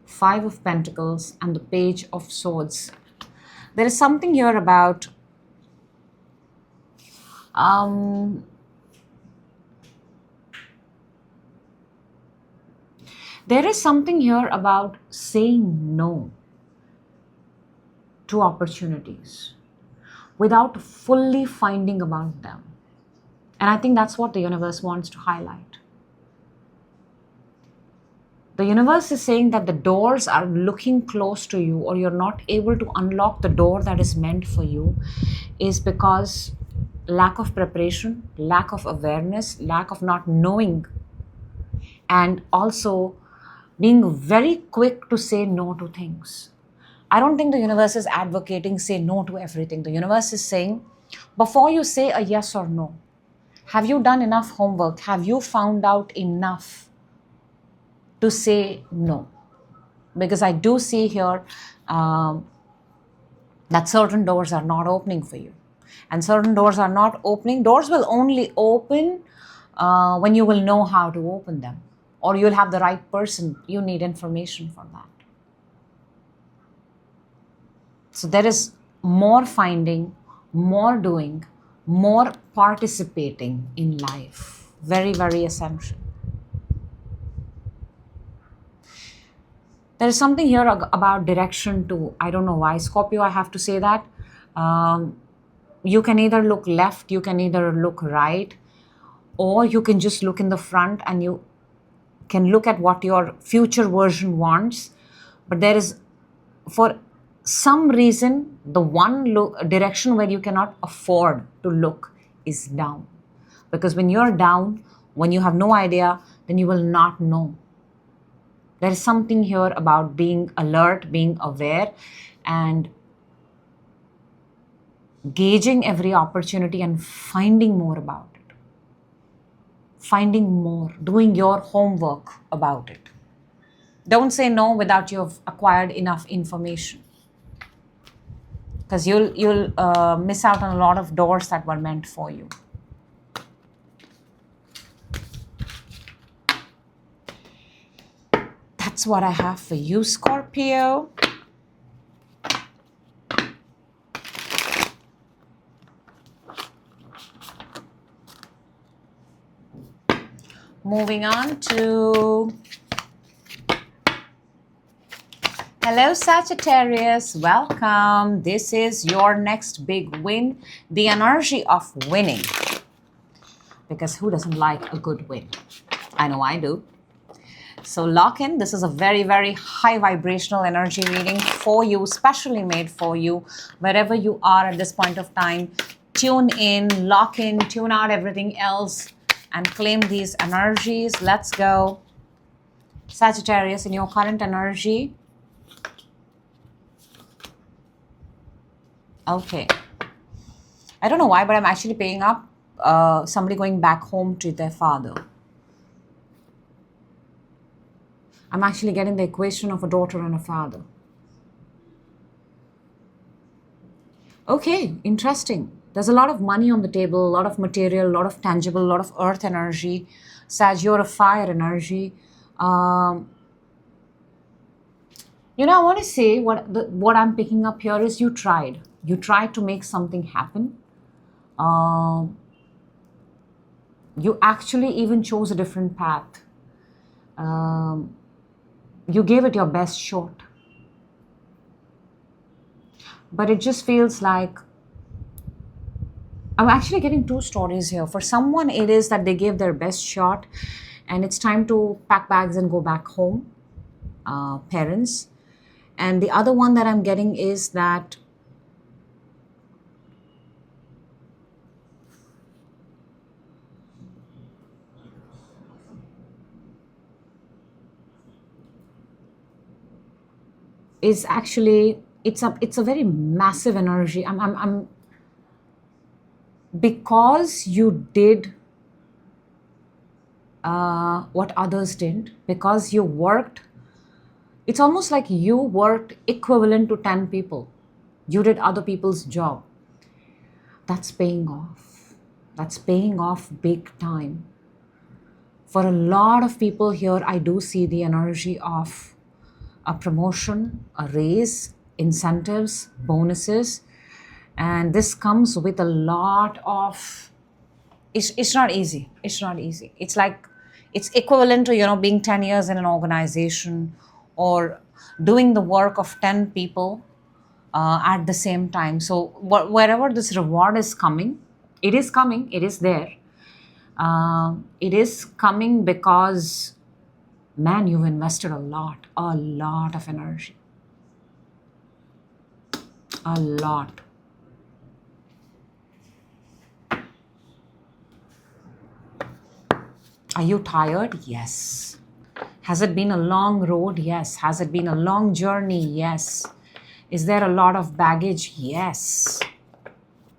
5 of Pentacles, and the Page of Swords. There is something here about saying no to opportunities without fully finding about them. And I think that's what the universe wants to highlight. The universe is saying that the doors are looking close to you, or you're not able to unlock the door that is meant for you, is because lack of preparation, lack of awareness, lack of not knowing, and also being very quick to say no to things. I don't think the universe is advocating say no to everything. The universe is saying, before you say a yes or no, have you done enough homework? Have you found out enough to say no? Because I do see here that certain doors are not opening for you. And certain doors are not opening. Doors will only open when you will know how to open them. Or you'll have the right person. You need information for that. So there is more finding, more doing, more participating in life. Very, very essential. There is something here about direction too. I don't know why. Scorpio, I have to say that. You can either look left, you can either look right, or you can just look in the front and you can look at what your future version wants. But there is, for some reason, the one direction where you cannot afford to look is down. Because when you're down, when you have no idea, then you will not know. There is something here about being alert, being aware, and gauging every opportunity and finding more about it. Finding more, doing your homework about it. Don't say no without you've acquired enough information. Because you'll miss out on a lot of doors that were meant for you. That's what I have for you, Scorpio. Moving on to... Hello, Sagittarius. Welcome. This is your next big win. The energy of winning. Because who doesn't like a good win? I know I do. So lock in. This is a very, very high vibrational energy reading for you, specially made for you. Wherever you are at this point of time, tune in, lock in, tune out everything else, and claim these energies. Let's go. Sagittarius, in your current energy. Okay. I don't know why, but I'm actually paying up somebody going back home to their father. I'm actually getting the equation of a daughter and a father. Okay, interesting. There's a lot of money on the table, a lot of material, a lot of tangible, a lot of earth energy. Sag, you're a fire energy. I want to say what I'm picking up here is you tried. You tried to make something happen. Uh, you actually even chose a different path. Um, you gave it your best shot. But it just feels like I'm actually getting two stories here. For someone, it is that they gave their best shot and it's time to pack bags and go back home, parents. And the other one that I'm getting is that is actually it's a very massive energy. I'm because you did what others didn't, because you worked. It's almost like you worked equivalent to 10 people. You did other people's job. That's paying off. That's paying off big time. For a lot of people here, I do see the energy of a promotion, a raise, incentives, bonuses. And this comes with a lot of, it's not easy. It's not easy. It's like, it's equivalent to, being 10 years in an organization or doing the work of 10 people at the same time. So wherever this reward is coming, it is there. It is coming because, man, you've invested a lot of energy. A lot. Are you tired? Yes. Has it been a long road? Yes. Has it been a long journey? Yes. Is there a lot of baggage? Yes.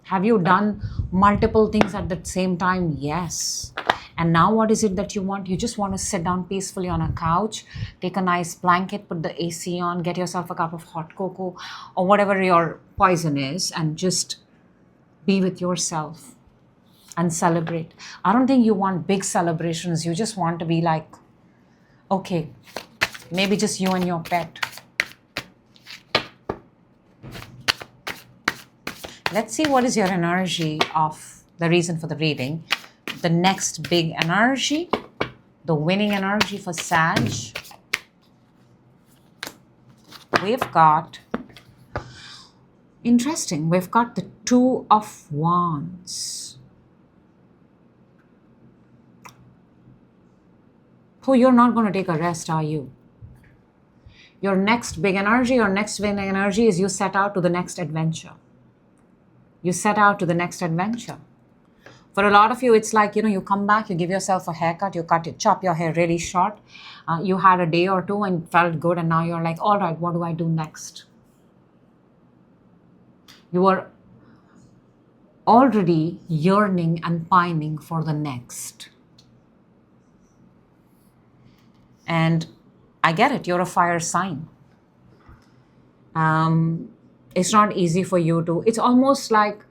Have you done multiple things at the same time? Yes. And now what is it that you want? You just want to sit down peacefully on a couch, take a nice blanket, put the AC on, get yourself a cup of hot cocoa or whatever your poison is, and just be with yourself and celebrate. I don't think you want big celebrations. You just want to be like, okay, maybe just you and your pet. Let's see what is your energy of the reason for the reading. The next big energy, the winning energy for Sag. We've got, interesting, we've got the Two of Wands. Oh, you're not going to take a rest, are you? Your next big energy, your next winning energy is you set out to the next adventure. You set out to the next adventure. For a lot of you, it's like, you come back, you give yourself a haircut, you chop your hair really short. You had a day or two and felt good, and now you're like, all right, what do I do next? You are already yearning and pining for the next. And I get it, you're a fire sign. It's not easy for you to, it's almost like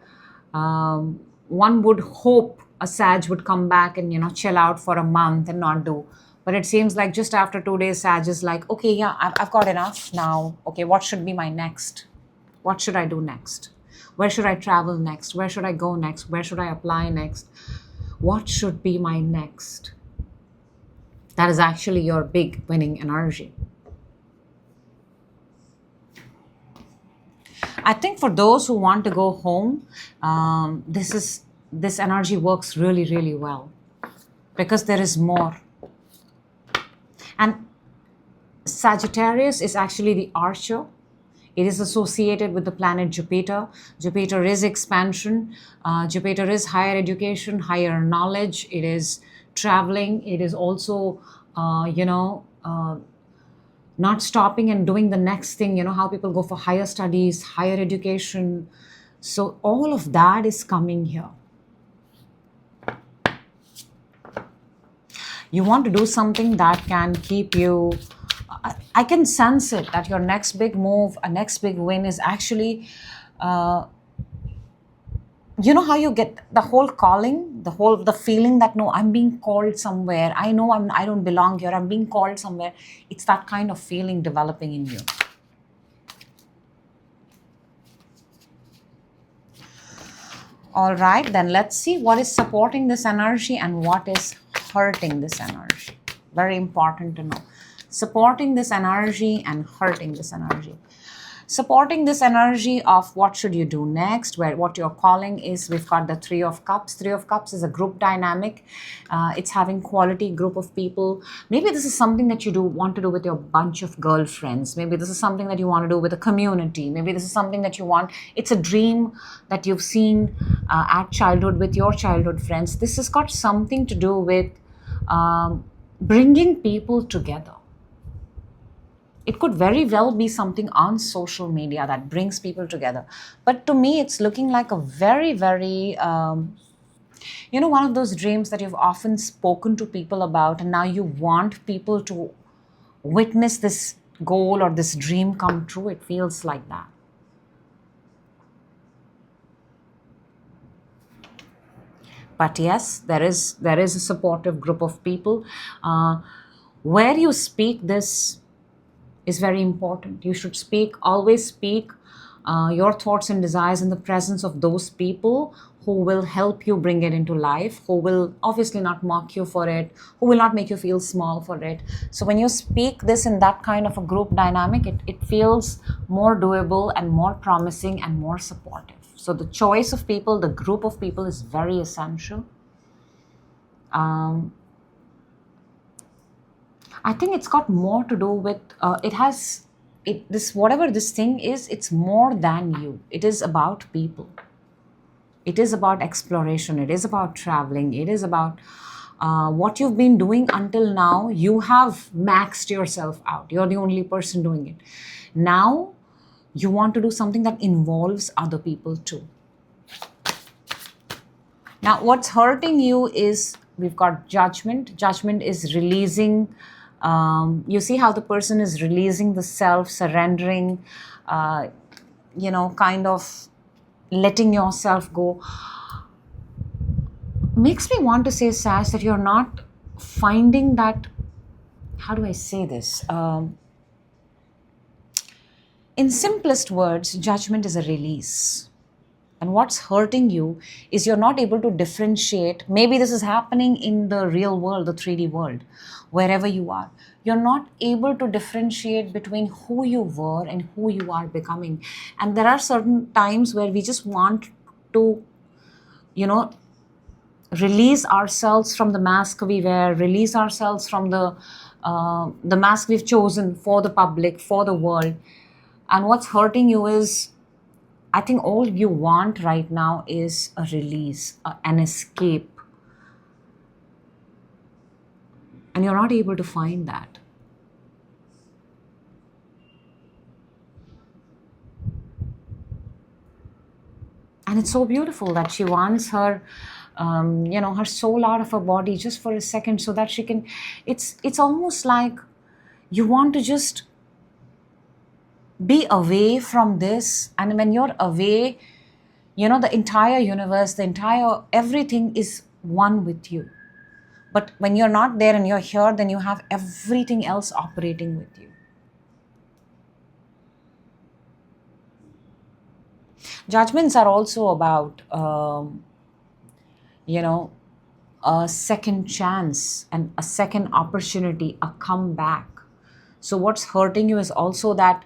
one would hope a Sag would come back and, chill out for a month and not do. But it seems like just after 2 days, Sag is like, okay, yeah, I've got enough now. Okay, what should be my next? What should I do next? Where should I travel next? Where should I go next? Where should I apply next? What should be my next? That is actually your big winning energy. I think for those who want to go home, this energy works really, really well because there is more. And Sagittarius is actually the archer. It is associated with the planet Jupiter. Jupiter is expansion. Jupiter is higher education, higher knowledge. It is traveling. It is also, not stopping and doing the next thing. How people go for higher studies, higher education. So all of that is coming here. You want to do something that can keep you, I can sense it, that your next big move, a next big win is actually, how you get the whole calling, the feeling that, no, I'm being called somewhere. I know I don't belong here. I'm being called somewhere. It's that kind of feeling developing in you. All right, then let's see what is supporting this energy and what is hurting this energy. Very important to know. Supporting this energy and hurting this energy. Supporting this energy of what should you do next, where what you're calling is, we've got the Three of Cups. Three of Cups is a group dynamic. It's having quality group of people. Maybe this is something that you want to do with your bunch of girlfriends. Maybe this is something that you want to do with a community. Maybe this is something that you want. It's a dream that you've seen at childhood with your childhood friends. This has got something to do with bringing people together. It could very well be something on social media that brings people together. But to me, it's looking like a very, very, one of those dreams that you've often spoken to people about, and now you want people to witness this goal or this dream come true. It feels like that. But yes, there is a supportive group of people. Where you speak this is very important. You should always speak your thoughts and desires in the presence of those people who will help you bring it into life, who will obviously not mock you for it, who will not make you feel small for it. So when you speak this in that kind of a group dynamic, it feels more doable and more promising and more supportive. So the choice of people, the group of people is very essential. I think it's got more to do with, whatever this thing is, it's more than you. It is about people. It is about exploration. It is about traveling. It is about what you've been doing until now. You have maxed yourself out. You're the only person doing it. Now, you want to do something that involves other people too. Now, what's hurting you is, we've got Judgment. Judgment is releasing. You see how the person is releasing the self, surrendering, kind of letting yourself go. Makes me want to say, Sag, that you're not finding that, how do I say this? In simplest words, judgment is a release. And what's hurting you is you're not able to differentiate. Maybe this is happening in the real world, the 3D world, wherever you are. You're not able to differentiate between who you were and who you are becoming. And there are certain times where we just want to, release ourselves from the mask we wear, release ourselves from the mask we've chosen for the public, for the world. And what's hurting you is, I think all you want right now is a release, an escape. And you're not able to find that. And it's so beautiful that she wants her, her soul out of her body just for a second so that she can, it's almost like you want to just be away from this. And when you're away, the entire universe, everything is one with you. But when you're not there and you're here, then you have everything else operating with you. Judgments are also about, a second chance and a second opportunity, a comeback. So what's hurting you is also that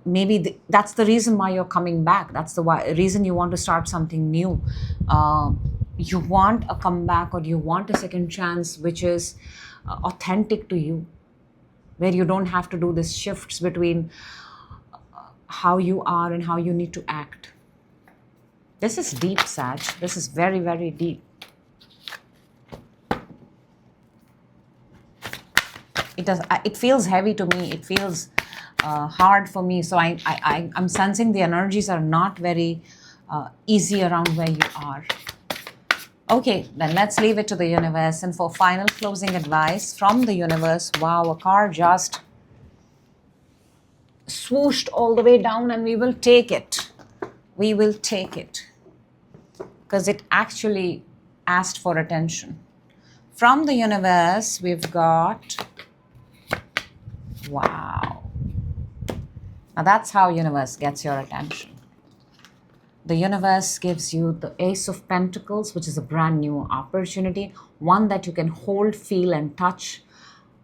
maybe that's the reason why you're coming back. That's the reason you want to start something new. You want a comeback, or you want a second chance which is authentic to you, where you don't have to do these shifts between how you are and how you need to act. This is deep, Sag. This is very, very deep. It feels heavy to me. It feels hard for me. So I'm sensing the energies are not very easy around where you are. Okay, then let's leave it to the universe. And for final closing advice from the universe, wow, a car just swooshed all the way down, and we will take it. We will take it. Because it actually asked for attention. From the universe, we've got, wow. Now that's how universe gets your attention. The universe gives you the Ace of Pentacles, which is a brand new opportunity, one that you can hold, feel, and touch,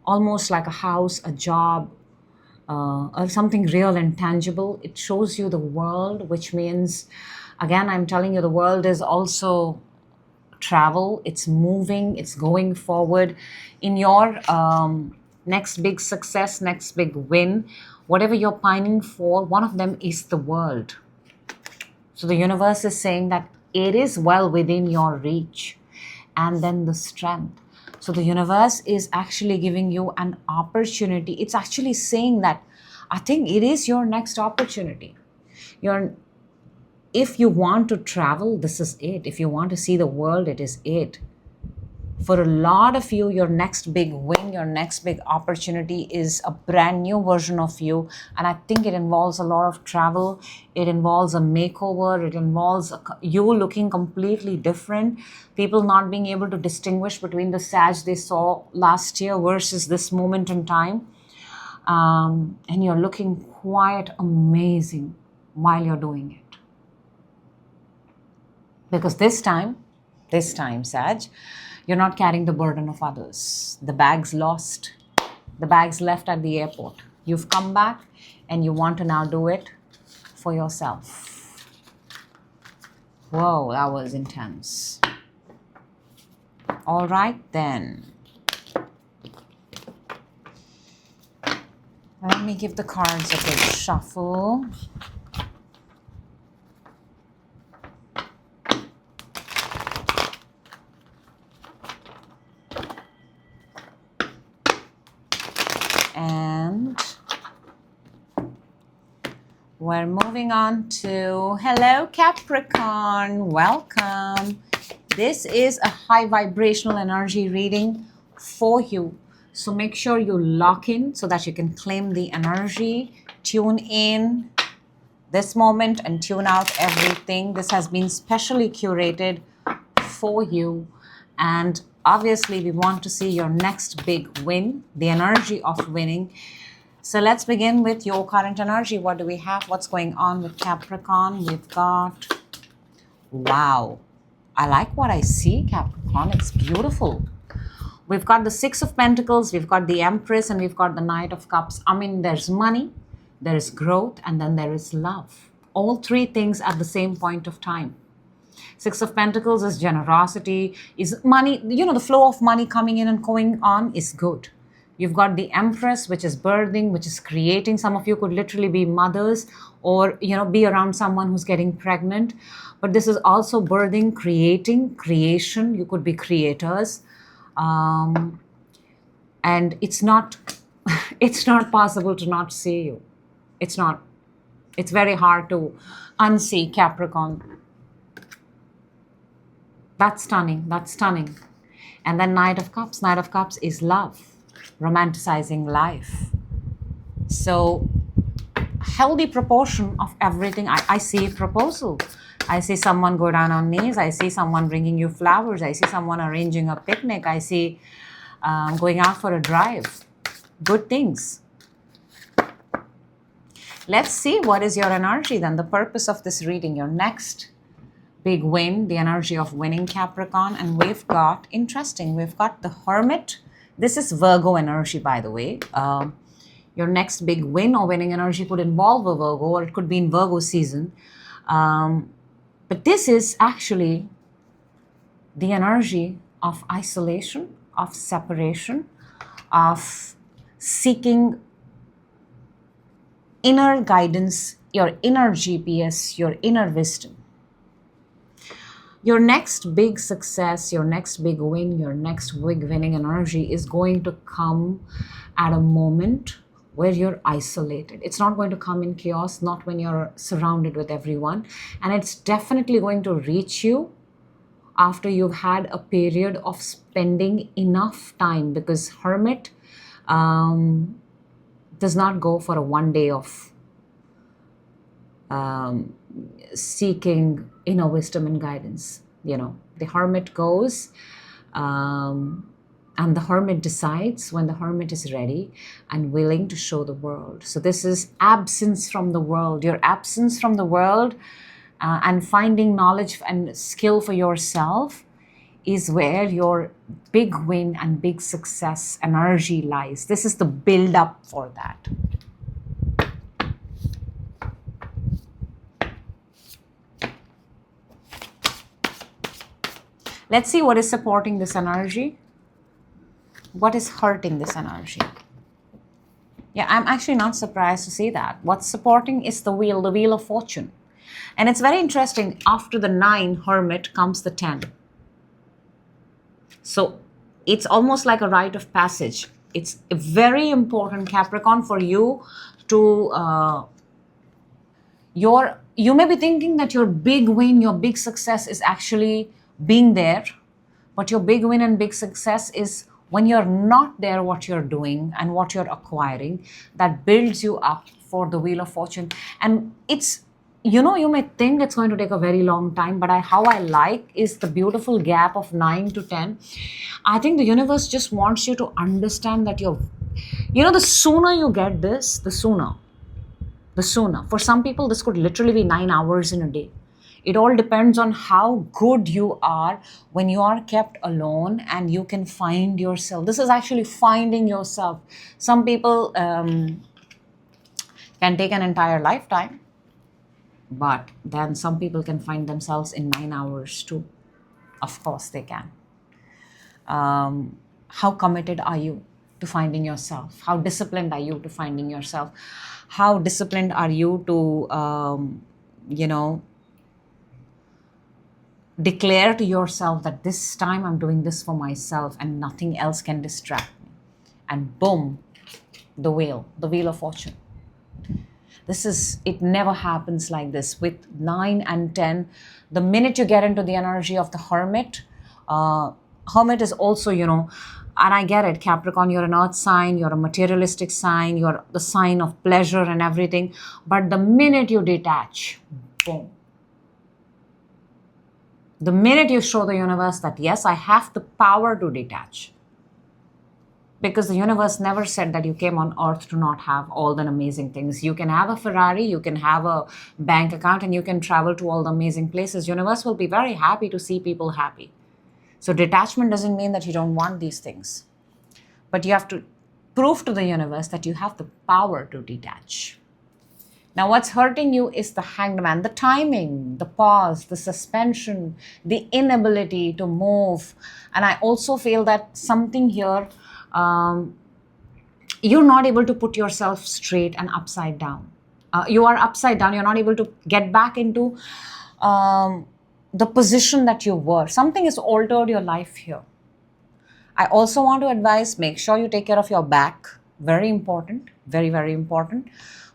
almost like a house, a job, or something real and tangible. It shows you the world, which means, again, I'm telling you, the world is also travel. It's moving, it's going forward. In your next big success, next big win, whatever you're pining for, one of them is the world. So the universe is saying that it is well within your reach. And then the strength. So the universe is actually giving you an opportunity. It's actually saying that I think it is your next opportunity. If you want to travel, this is it. If you want to see the world, it is it. For a lot of you, your next big win, your next big opportunity is a brand new version of you. And I think it involves a lot of travel. It involves a makeover. It involves you looking completely different. People not being able to distinguish between the Sag they saw last year versus this moment in time. And you're looking quite amazing while you're doing it. Because this time, Sag, you're not carrying the burden of others. The bag's lost. The bag's left at the airport. You've come back and you want to now do it for yourself. Whoa, that was intense. All right, then. Let me give the cards a good shuffle. And we're moving on to, hello Capricorn, welcome. This is a high vibrational energy reading for you. So make sure you lock in so that you can claim the energy, tune in this moment and tune out everything. This has been specially curated for you. And obviously, we want to see your next big win, the energy of winning. So let's begin with your current energy. What do we have? What's going on with Capricorn? We've got, wow, I like what I see, Capricorn. It's beautiful. We've got the Six of Pentacles, we've got the Empress, and we've got the Knight of Cups. I mean, there's money, there is growth, and then there is love. All three things at the same point of time. Six of Pentacles is generosity, is money, the flow of money coming in and going on is good. You've got the Empress, which is birthing, which is creating. Some of you could literally be mothers or, be around someone who's getting pregnant. But this is also birthing, creating, creation. You could be creators. And it's not, it's not possible to not see you. It's not. It's very hard to unsee Capricorn. That's stunning. That's stunning. And then Knight of Cups. Knight of Cups is love, romanticizing life. So healthy proportion of everything. I see proposal. I see someone go down on knees. I see someone bringing you flowers. I see someone arranging a picnic. I see going out for a drive. Good things. Let's see what is your energy then. The purpose of this reading, your next big win, the energy of winning, Capricorn. And we've got, interesting, we've got the Hermit. This is Virgo energy, by the way. Your next big win or winning energy could involve a Virgo, or it could be in Virgo season. But this is actually the energy of isolation, of separation, of seeking inner guidance, your inner GPS, your inner wisdom. Your next big success, your next big win, your next big winning energy is going to come at a moment where you're isolated. It's not going to come in chaos, not when you're surrounded with everyone. And it's definitely going to reach you after you've had a period of spending enough time, because Hermit does not go for a one day of seeking inner wisdom and guidance. The Hermit goes and the Hermit decides when the Hermit is ready and willing to show the world. So this is absence from the world. Your absence from the world and finding knowledge and skill for yourself is where your big win and big success energy lies. This is the build up for that. Let's see what is supporting this energy. What is hurting this energy? Yeah, I'm actually not surprised to see that. What's supporting is the Wheel of Fortune. And it's very interesting. After the 9, Hermit, comes the 10. So it's almost like a rite of passage. It's very important, Capricorn, for you to, you may be thinking that your big win, your big success is actually being there. But your big win and big success is when you're not there, what you're doing and what you're acquiring, that builds you up for the Wheel of Fortune. And it's, you may think it's going to take a very long time, but how I like is the beautiful gap of 9 to 10. I think the universe just wants you to understand that the sooner you get this, the sooner. For some people, this could literally be 9 hours in a day. It all depends on how good you are when you are kept alone and you can find yourself. This is actually finding yourself. Some people can take an entire lifetime, but then some people can find themselves in 9 hours too. Of course they can. How committed are you to finding yourself? How disciplined are you to finding yourself? How disciplined are you to, declare to yourself that this time I'm doing this for myself and nothing else can distract me. And boom, the Wheel of Fortune. It never happens like this. With 9 and 10, the minute you get into the energy of the Hermit, Hermit is also, and I get it, Capricorn, you're an earth sign, you're a materialistic sign, you're the sign of pleasure and everything. But the minute you detach, boom. The minute you show the universe that, yes, I have the power to detach. Because the universe never said that you came on earth to not have all the amazing things. You can have a Ferrari, you can have a bank account, and you can travel to all the amazing places. Universe will be very happy to see people happy. So detachment doesn't mean that you don't want these things. But you have to prove to the universe that you have the power to detach. Now, what's hurting you is the Hanged Man, the timing, the pause, the suspension, the inability to move. And I also feel that something here, you're not able to put yourself straight and upside down. You are upside down. You're not able to get back into the position that you were. Something has altered your life here. I also want to advise, make sure you take care of your back. Very important. Very, very important.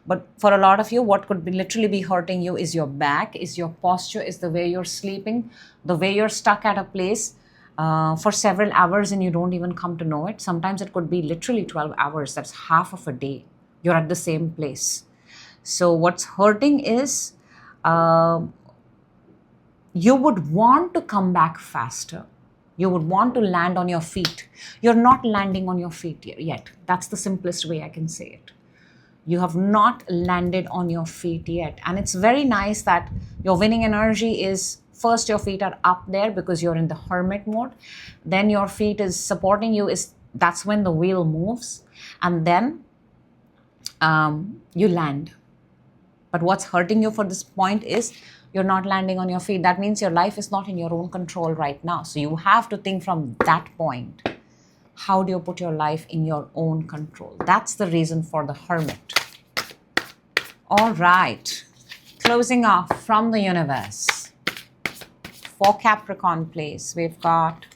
But for a lot of you, what could literally be hurting you is your back, is your posture, is the way you're sleeping, the way you're stuck at a place for several hours and you don't even come to know it. Sometimes it could be literally 12 hours. That's half of a day. You're at the same place. So what's hurting is you would want to come back faster. You would want to land on your feet. You're not landing on your feet yet. That's the simplest way I can say it. You have not landed on your feet yet. And it's very nice that your winning energy is, first your feet are up there because you're in the Hermit mode. Then your feet is supporting you. That's when the wheel moves. And then you land. But what's hurting you for this point is you're not landing on your feet. That means your life is not in your own control right now. So you have to think from that point. How do you put your life in your own control? That's the reason for the Hermit. All right. Closing off from the universe. For Capricorn, please, we've got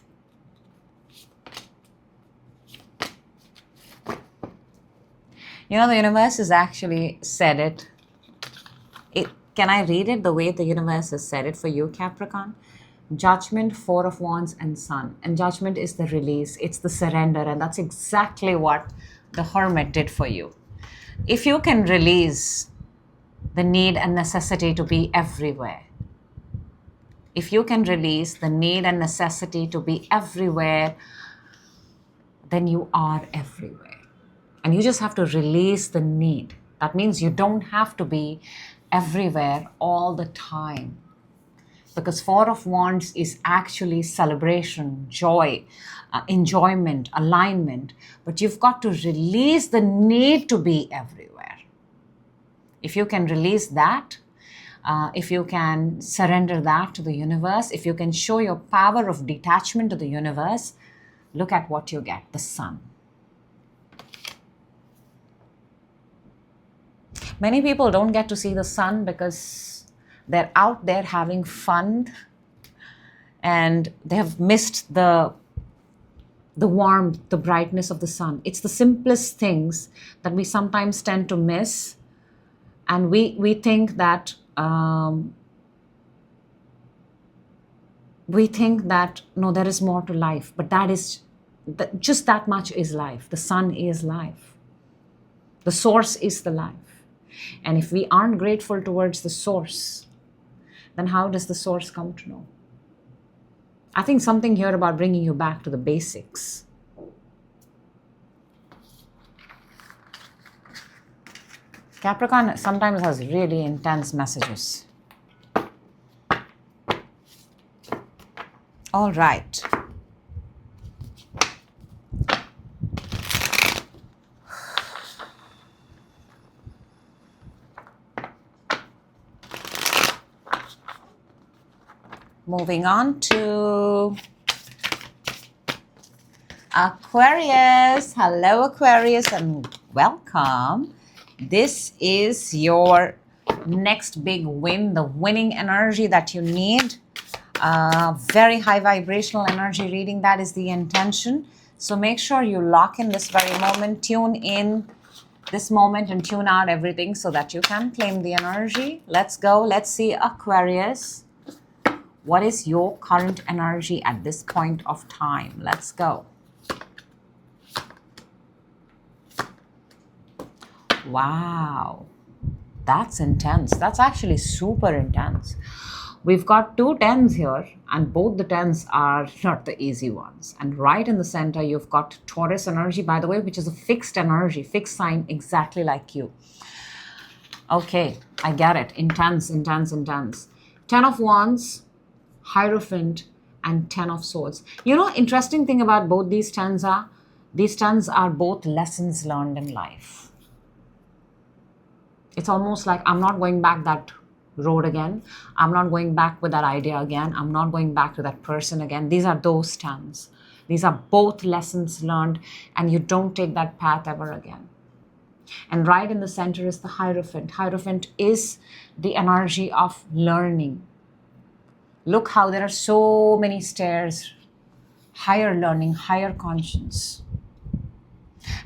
the universe has actually said it. Can I read it the way the universe has said it for you, Capricorn? Judgment, 4 of Wands, and Sun. And Judgment is the release. It's the surrender. And that's exactly what the Hermit did for you. If you can release the need and necessity to be everywhere, if you can release the need and necessity to be everywhere, then you are everywhere. And you just have to release the need. That means you don't have to be everywhere, all the time. Because Four of Wands is actually celebration, joy, enjoyment, alignment. But you've got to release the need to be everywhere. If you can release that, if you can surrender that to the universe, if you can show your power of detachment to the universe, look at what you get, the Sun. Many people don't get to see the Sun because they're out there having fun and they have missed the warmth, the brightness of the Sun. It's the simplest things that we sometimes tend to miss, and we think that no, there is more to life, but just that much is life. The Sun is life. The source is the life. And if we aren't grateful towards the source, then how does the source come to know? I think something here about bringing you back to the basics. Capricorn sometimes has really intense messages. All right. Moving on to Aquarius. Hello, Aquarius, and welcome. This is your next big win, the winning energy that you need. Very high vibrational energy reading. That is the intention. So make sure you lock in this very moment, tune in this moment and tune out everything so that you can claim the energy. Let's go. Let's see, Aquarius. What is your current energy at this point of time? Let's go. Wow, that's intense. That's actually super intense. We've got two tens here, and both the tens are not the easy ones. And right in the center, you've got Taurus energy, by the way, which is a fixed energy, fixed sign, exactly like you. Okay, I get it. Intense, intense, intense. 10 of Wands, Hierophant, and 10 of Swords. You know, interesting thing about both these tens are both lessons learned in life. It's almost like I'm not going back that road again. I'm not going back with that idea again. I'm not going back to that person again. These are those tens. These are both lessons learned, and you don't take that path ever again. And right in the center is the Hierophant. Hierophant is the energy of learning. Look how there are so many stairs. Higher learning, higher conscience.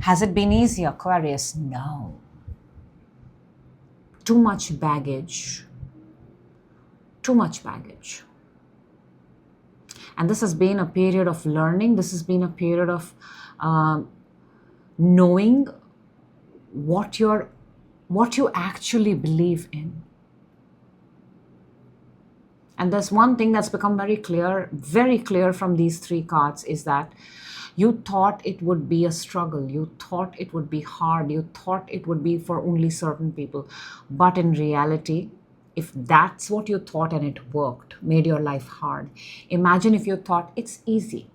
Has it been easy, Aquarius? No. Too much baggage. Too much baggage. And this has been a period of learning. This has been a period of knowing what you actually believe in. And there's one thing that's become very clear from these three cards is that you thought it would be a struggle. You thought it would be hard. You thought it would be for only certain people. But in reality, if that's what you thought and it worked, made your life hard, imagine if you thought it's easy.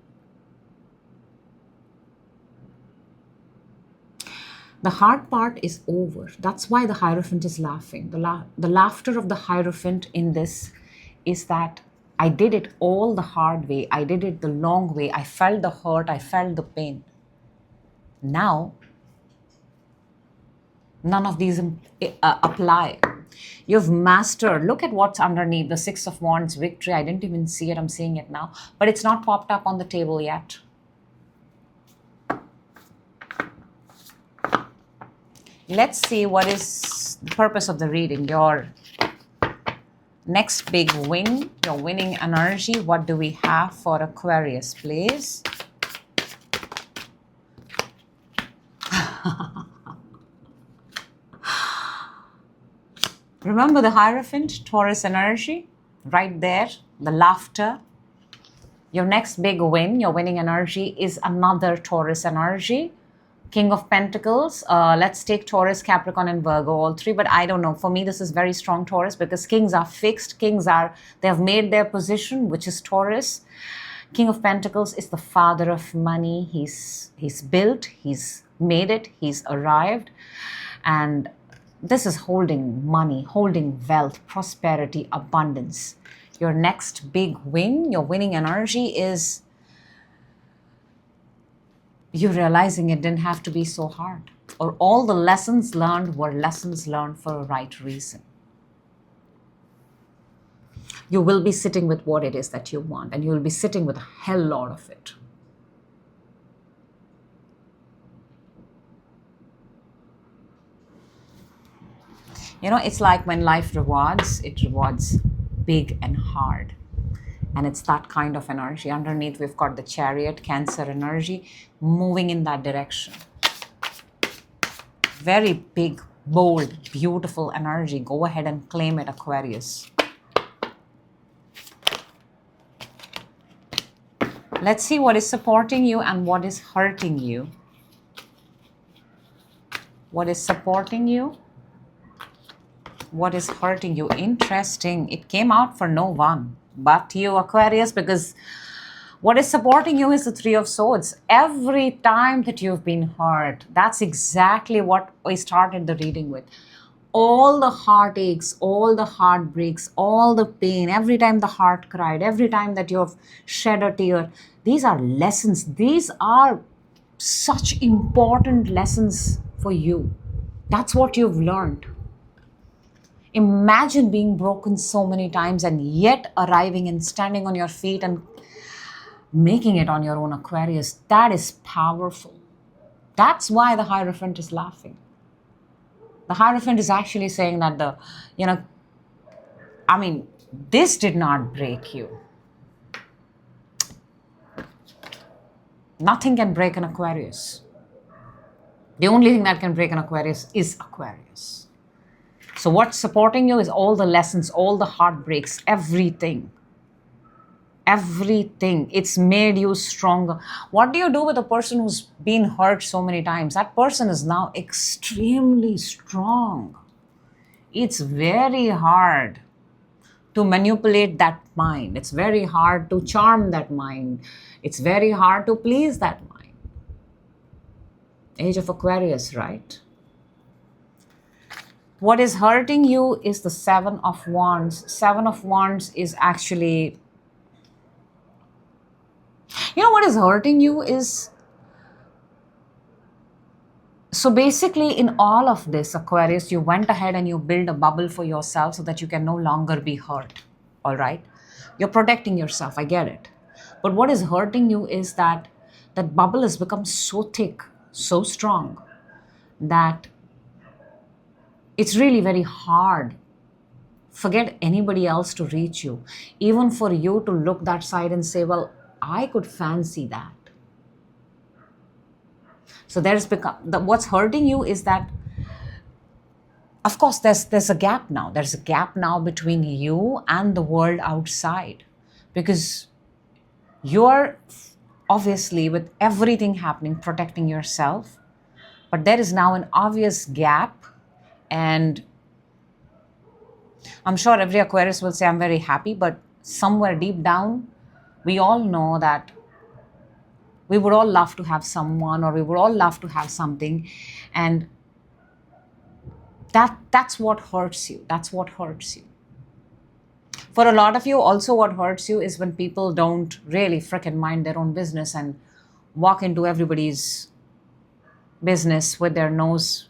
The hard part is over. That's why the Hierophant is laughing. The laughter of the Hierophant in this is that I did it all the hard way. I did it the long way. I felt the hurt. I felt the pain. Now, none of these apply. You've mastered. Look at what's underneath the Six of Wands, victory. I didn't even see it. I'm seeing it now. But it's not popped up on the table yet. Let's see what is the purpose of the reading. Your next big win, your winning energy. What do we have for Aquarius, please? Remember the Hierophant, Taurus energy, right there, the laughter. Your next big win, your winning energy is another Taurus energy, King of Pentacles. Let's take Taurus, Capricorn, and Virgo, all three. But I don't know. For me, this is very strong Taurus because kings are fixed. They have made their position, which is Taurus. King of Pentacles is the father of money. He's built, he's made it, he's arrived. And this is holding money, holding wealth, prosperity, abundance. Your next big win, your winning energy is you realizing it didn't have to be so hard. Or all the lessons learned were lessons learned for a right reason. You will be sitting with what it is that you want, and you will be sitting with a hell lot of it. You know, it's like when life rewards, it rewards big and hard. And it's that kind of energy. Underneath, we've got the Chariot, Cancer energy, moving in that direction. Very big, bold, beautiful energy. Go ahead and claim it, Aquarius. Let's see what is supporting you and what is hurting you. What is supporting you? What is hurting you? Interesting. It came out for no one but you, Aquarius, because what is supporting you is the Three of Swords. Every time that you've been hurt, that's exactly what we started the reading with. All the heartaches, all the heartbreaks, all the pain, every time the heart cried, every time that you've shed a tear, these are lessons. These are such important lessons for you. That's what you've learned. Imagine being broken so many times and yet arriving and standing on your feet and making it on your own, Aquarius. That is powerful. That's why the Hierophant is laughing. The Hierophant is actually saying that this did not break you. Nothing can break an Aquarius. The only thing that can break an Aquarius is Aquarius. So what's supporting you is all the lessons, all the heartbreaks, everything. Everything. It's made you stronger. What do you do with a person who's been hurt so many times? That person is now extremely strong. It's very hard to manipulate that mind. It's very hard to charm that mind. It's very hard to please that mind. Age of Aquarius, right? What is hurting you is the Seven of Wands. Seven of Wands is actually... You know what is hurting you is... So basically in all of this, Aquarius, you went ahead and you built a bubble for yourself so that you can no longer be hurt. All right? You're protecting yourself. I get it. But what is hurting you is that that bubble has become so thick, so strong, that it's really very hard. Forget anybody else to reach you. Even for you to look that side and say, well, I could fancy that. So what's hurting you is that, of course, there's a gap now. There's a gap now between you and the world outside. Because you're obviously, with everything happening, protecting yourself. But there is now an obvious gap. And I'm sure every Aquarius will say, I'm very happy. But somewhere deep down, we all know that we would all love to have someone, or we would all love to have something. And that's what hurts you. That's what hurts you. For a lot of you, also what hurts you is when people don't really frickin' mind their own business and walk into everybody's business with their nose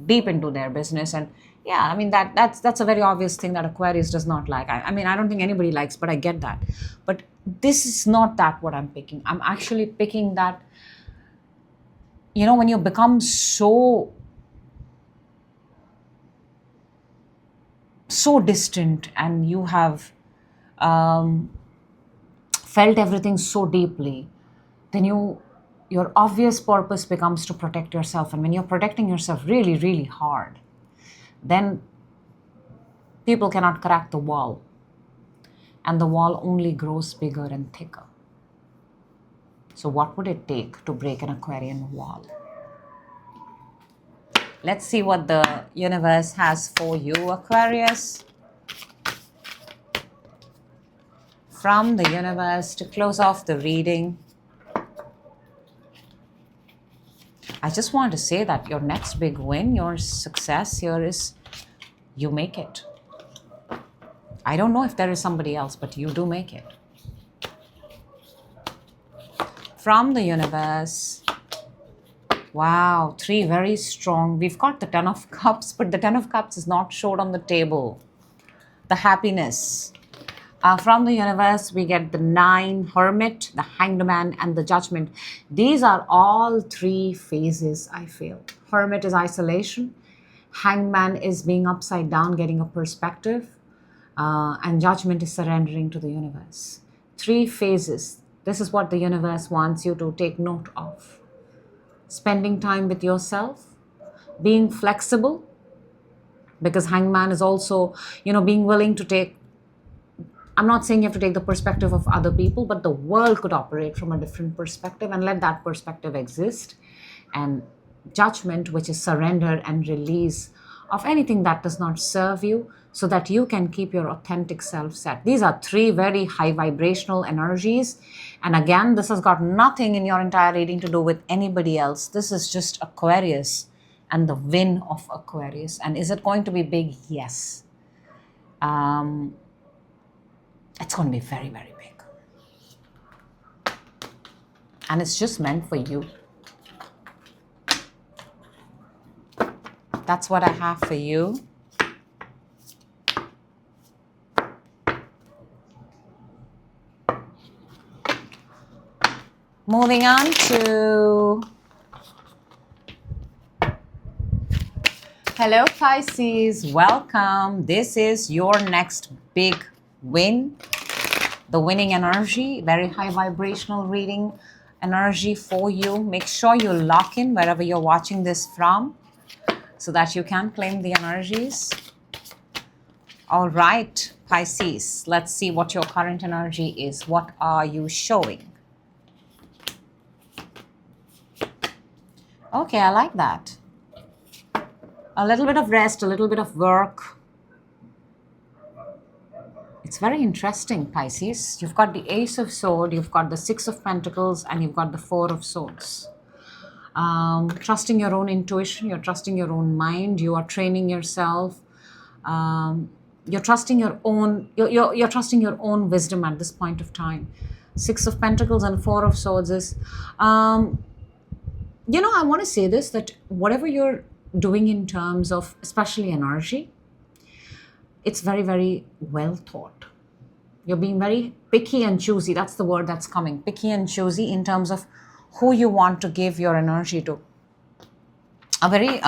deep into their business. And yeah, I mean, that's a very obvious thing that Aquarius does not like. I mean, I don't think anybody likes, but I get that. But this is not that what I'm picking. I'm actually picking that, you know, when you become so distant and you have felt everything so deeply, then your obvious purpose becomes to protect yourself. And when you're protecting yourself really, really hard, then people cannot crack the wall. And the wall only grows bigger and thicker. So what would it take to break an Aquarian wall? Let's see what the universe has for you, Aquarius. From the universe to close off the reading. I just want to say that your next big win, your success here is you make it. I don't know if there is somebody else, but you do make it. From the universe. Wow, 3 very strong. We've got the 10 of Cups, but the 10 of Cups is not showed on the table. The happiness. From the universe, we get the 9, Hermit, the Hanged Man, and the Judgment. These are all 3 phases, I feel. Hermit is isolation. Hanged Man is being upside down, getting a perspective. And Judgment is surrendering to the universe. 3 phases. This is what the universe wants you to take note of. Spending time with yourself. Being flexible. Because Hanged Man is also, being willing to take. I'm not saying you have to take the perspective of other people, but the world could operate from a different perspective and let that perspective exist. And Judgment, which is surrender and release of anything that does not serve you so that you can keep your authentic self set. These are 3 very high vibrational energies. And again, this has got nothing in your entire reading to do with anybody else. This is just Aquarius and the win of Aquarius. And is it going to be big? Yes. It's going to be very, very big. And it's just meant for you. That's what I have for you. Moving on to... Hello, Pisces. Welcome. This is your next big win. The winning energy, very high vibrational reading energy for you. Make sure you lock in wherever you're watching this from so that you can claim the energies. All right, Pisces, let's see what your current energy is. What are you showing? Okay, I like that. A little bit of rest, a little bit of work. It's very interesting, Pisces. You've got the Ace of Swords, you've got the 6 of Pentacles, and you've got the 4 of Swords. Trusting your own intuition, you're trusting your own mind, you are training yourself. You're trusting your own. You're trusting your own wisdom at this point of time. 6 of Pentacles and 4 of Swords is. I want to say this, that whatever you're doing in terms of, especially energy, it's very, very well thought. You're being very picky and choosy. That's the word that's coming. Picky and choosy in terms of who you want to give your energy to. A very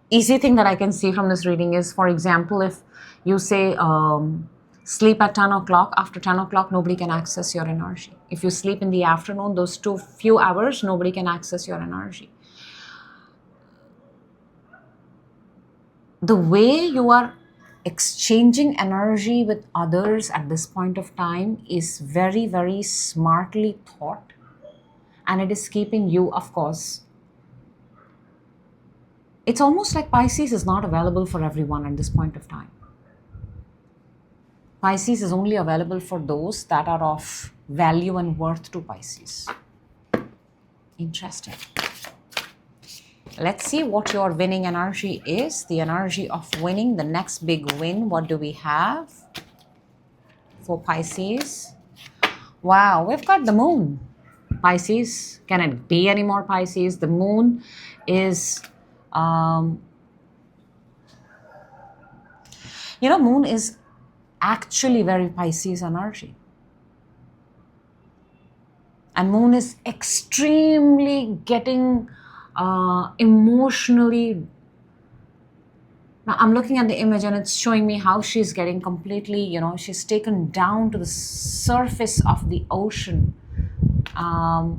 easy thing that I can see from this reading is, for example, if you say sleep at 10 o'clock, after 10 o'clock, nobody can access your energy. If you sleep in the afternoon, those few hours, nobody can access your energy. The way you are exchanging energy with others at this point of time is very, very smartly thought, and it is keeping you, of course. It's almost like Pisces is not available for everyone at this point of time. Pisces is only available for those that are of value and worth to Pisces. Interesting. Let's see what your winning energy is. The energy of winning, the next big win. What do we have for Pisces? Wow, we've got the moon. Pisces, can it be any more Pisces? The moon is, moon is actually very Pisces energy. And moon is extremely getting emotionally. Now I'm looking at the image and it's showing me how she's getting completely, she's taken down to the surface of the ocean. I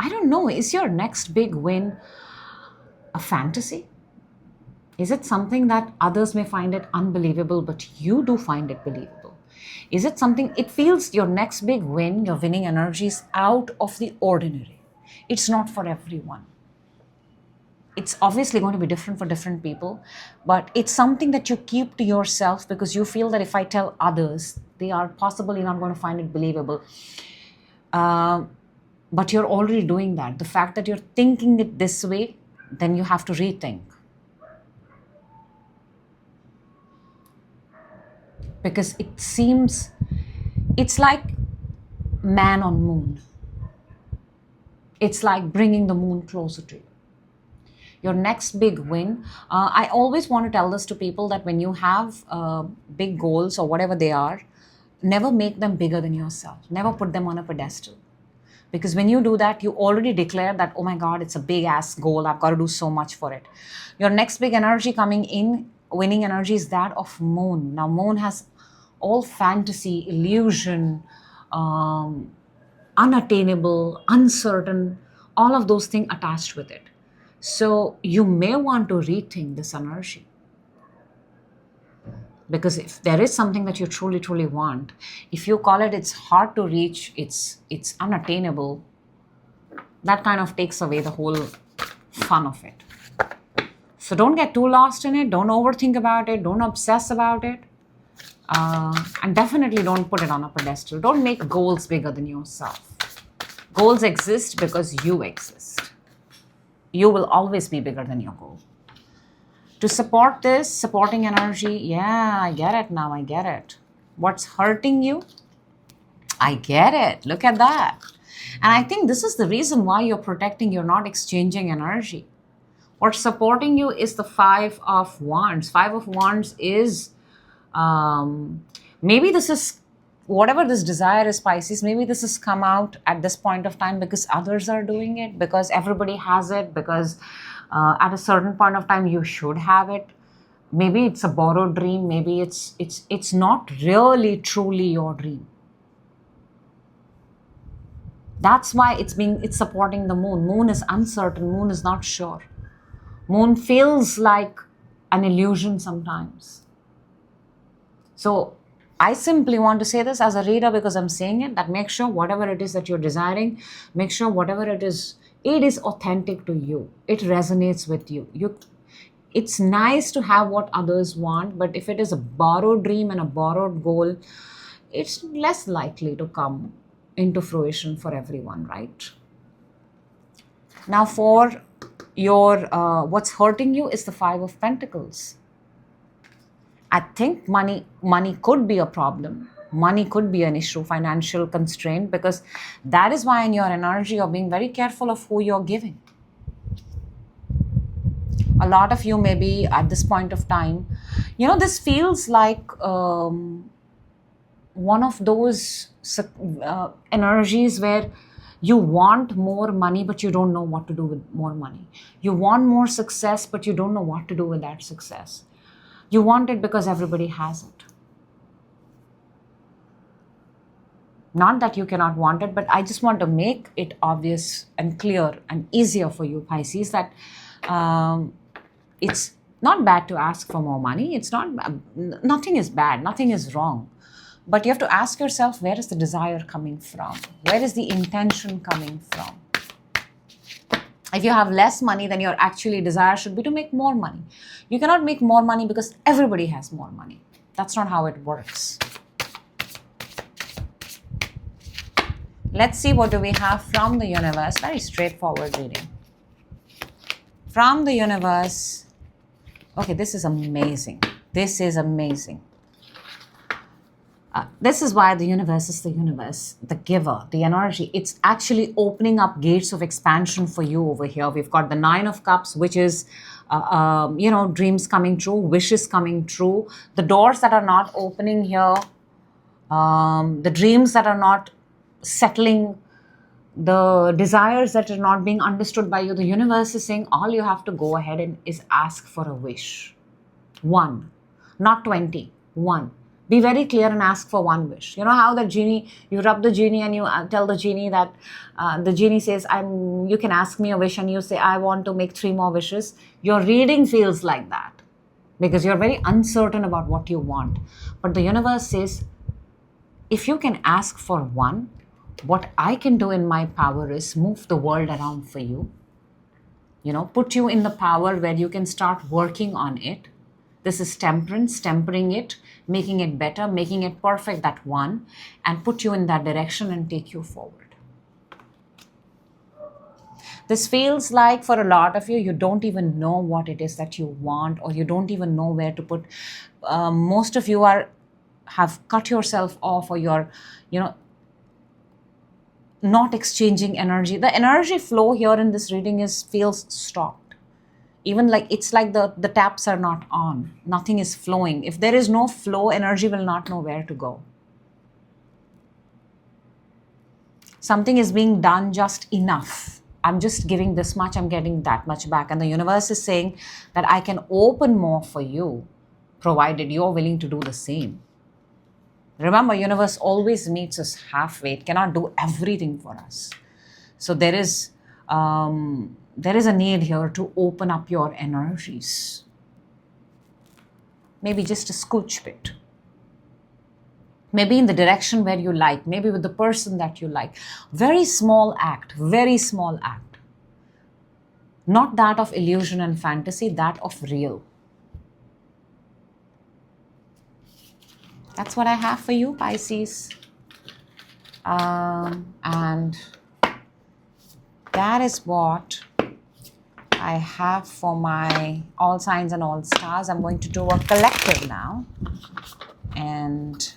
don't know, is your next big win a fantasy? Is it something that others may find it unbelievable, but you do find it believable? Is it something, it feels your next big win, your winning energy is out of the ordinary. It's not for everyone. It's obviously going to be different for different people, but it's something that you keep to yourself because you feel that if I tell others, they are possibly not going to find it believable. But you're already doing that. The fact that you're thinking it this way, then you have to rethink. Because it seems, it's like man on moon. It's like bringing the moon closer to you. Your next big win. I always want to tell this to people that when you have big goals or whatever they are, never make them bigger than yourself. Never put them on a pedestal. Because when you do that, you already declare that, oh my God, it's a big ass goal. I've got to do so much for it. Your next big energy coming in, winning energy, is that of moon. Now, moon has all fantasy, illusion, unattainable, uncertain, all of those things attached with it. So you may want to rethink this energy. Because if there is something that you truly, truly want, if you call it, it's hard to reach, it's unattainable, that kind of takes away the whole fun of it. So don't get too lost in it. Don't overthink about it. Don't obsess about it. And definitely don't put it on a pedestal. Don't make goals bigger than yourself. Goals exist because you exist. You will always be bigger than your goal. To support this, supporting energy, yeah, I get it now, I get it. What's hurting you? I get it. Look at that. And I think this is the reason why you're protecting, you're not exchanging energy. What's supporting you is the Five of Wands. Five of Wands is, maybe this is, whatever this desire is, Pisces, maybe this has come out at this point of time because others are doing it, because everybody has it, because at a certain point of time you should have it. Maybe it's a borrowed dream. Maybe it's not really truly your dream. That's why it's supporting the moon. Moon is uncertain. Moon is not sure. Moon feels like an illusion sometimes. So I simply want to say this as a reader because I'm saying it, that make sure whatever it is that you're desiring, make sure whatever it is authentic to you. It resonates with you. It's nice to have what others want, but if it is a borrowed dream and a borrowed goal, it's less likely to come into fruition for everyone, right? Now for your, what's hurting you is the Five of Pentacles. I think money could be a problem. Money could be an issue, financial constraint, because that is why in your energy you're being very careful of who you're giving. A lot of you may be at this point of time, this feels like one of those energies where you want more money, but you don't know what to do with more money. You want more success, but you don't know what to do with that success. You want it because everybody has it. Not that you cannot want it, but I just want to make it obvious and clear and easier for you, Pisces, that it's not bad to ask for more money. It's not, nothing is bad, nothing is wrong. But you have to ask yourself, where is the desire coming from? Where is the intention coming from? If you have less money, then your actually desire should be to make more money. You cannot make more money because everybody has more money. That's not how it works. Let's see what do we have from the universe. Very straightforward reading. From the universe. Okay, this is amazing. This is amazing. This is why the universe is the universe, the giver, the energy. It's actually opening up gates of expansion for you over here. We've got the Nine of Cups, which is, dreams coming true, wishes coming true. The doors that are not opening here, the dreams that are not settling, the desires that are not being understood by you. The universe is saying all you have to go ahead and is ask for a wish. One, not 20, one. Be very clear and ask for one wish. You know how the genie, you rub the genie and you tell the genie that, the genie says, you can ask me a wish, and you say, I want to make 3 more wishes. Your reading feels like that because you're very uncertain about what you want. But the universe says, if you can ask for one, what I can do in my power is move the world around for you. You know, put you in the power where you can start working on it. This is temperance, tempering it, making it better, making it perfect, that one, and put you in that direction and take you forward. This feels like for a lot of you, you don't even know what it is that you want, or you don't even know where to put. Most of you have cut yourself off, or you're, not exchanging energy. The energy flow here in this reading feels stopped. Even like it's like the taps are not on. Nothing is flowing. If there is no flow, energy will not know where to go. Something is being done just enough. I'm just giving this much, I'm getting that much back. And the universe is saying that I can open more for you, provided you're willing to do the same. Remember, universe always meets us halfway. It cannot do everything for us. So there is a need here to open up your energies. Maybe just a scooch bit. Maybe in the direction where you like. Maybe with the person that you like. Very small act. Very small act. Not that of illusion and fantasy, that of real. That's what I have for you, Pisces. And that is what I have for my all signs and all stars. I'm going to do a collective now. And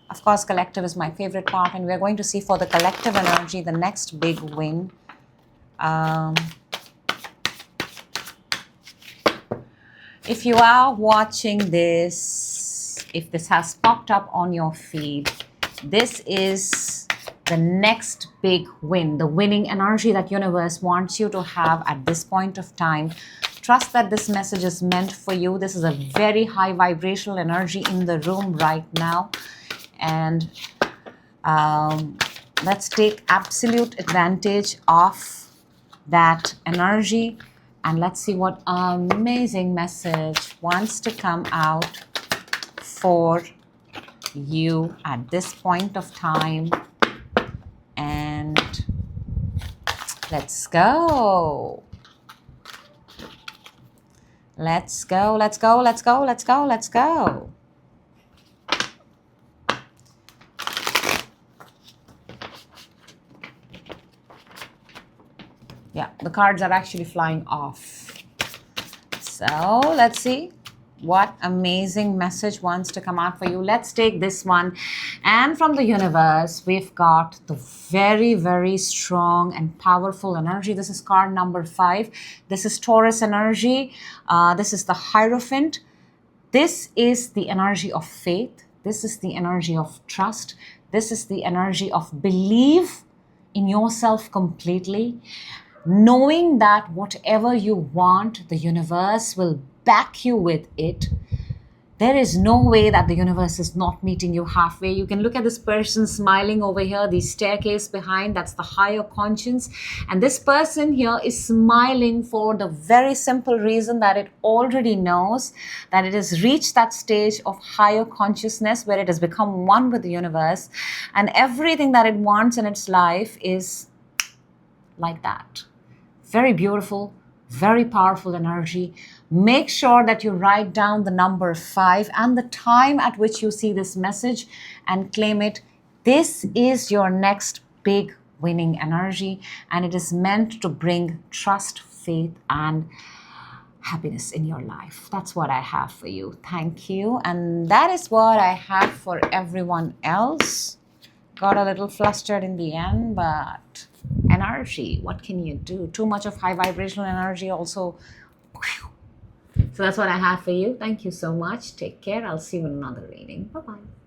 of course, collective is my favorite part. And we're going to see for the collective energy, the next big win. If you are watching this, if this has popped up on your feed, this is the next big win, the winning energy that universe wants you to have at this point of time. Trust that this message is meant for you. This is a very high vibrational energy in the room right now. And let's take absolute advantage of that energy. And let's see what amazing message wants to come out for you at this point of time. And let's go. Let's go, let's go, let's go, let's go, let's go. Yeah, the cards are actually flying off. So let's see what amazing message wants to come out for you. Let's take this one. And from the universe, we've got the very, very strong and powerful energy. This is card number 5. This is Taurus energy. This is the Hierophant. This is the energy of faith. This is the energy of trust. This is the energy of belief in yourself completely. Knowing that whatever you want, the universe will back you with it. There is no way that the universe is not meeting you halfway. You can look at this person smiling over here, the staircase behind, that's the higher conscience. And this person here is smiling for the very simple reason that it already knows that it has reached that stage of higher consciousness where it has become one with the universe. And everything that it wants in its life is like that. Very beautiful, very powerful energy. Make sure that you write down the number 5 and the time at which you see this message and claim it. This is your next big winning energy, and it is meant to bring trust, faith, and happiness in your life. That's what I have for you. Thank you. And that is what I have for everyone else. Got a little flustered in the end, but energy, what can you do? Too much of high vibrational energy also. So that's what I have for you. Thank you so much. Take care. I'll see you in another reading. Bye-bye.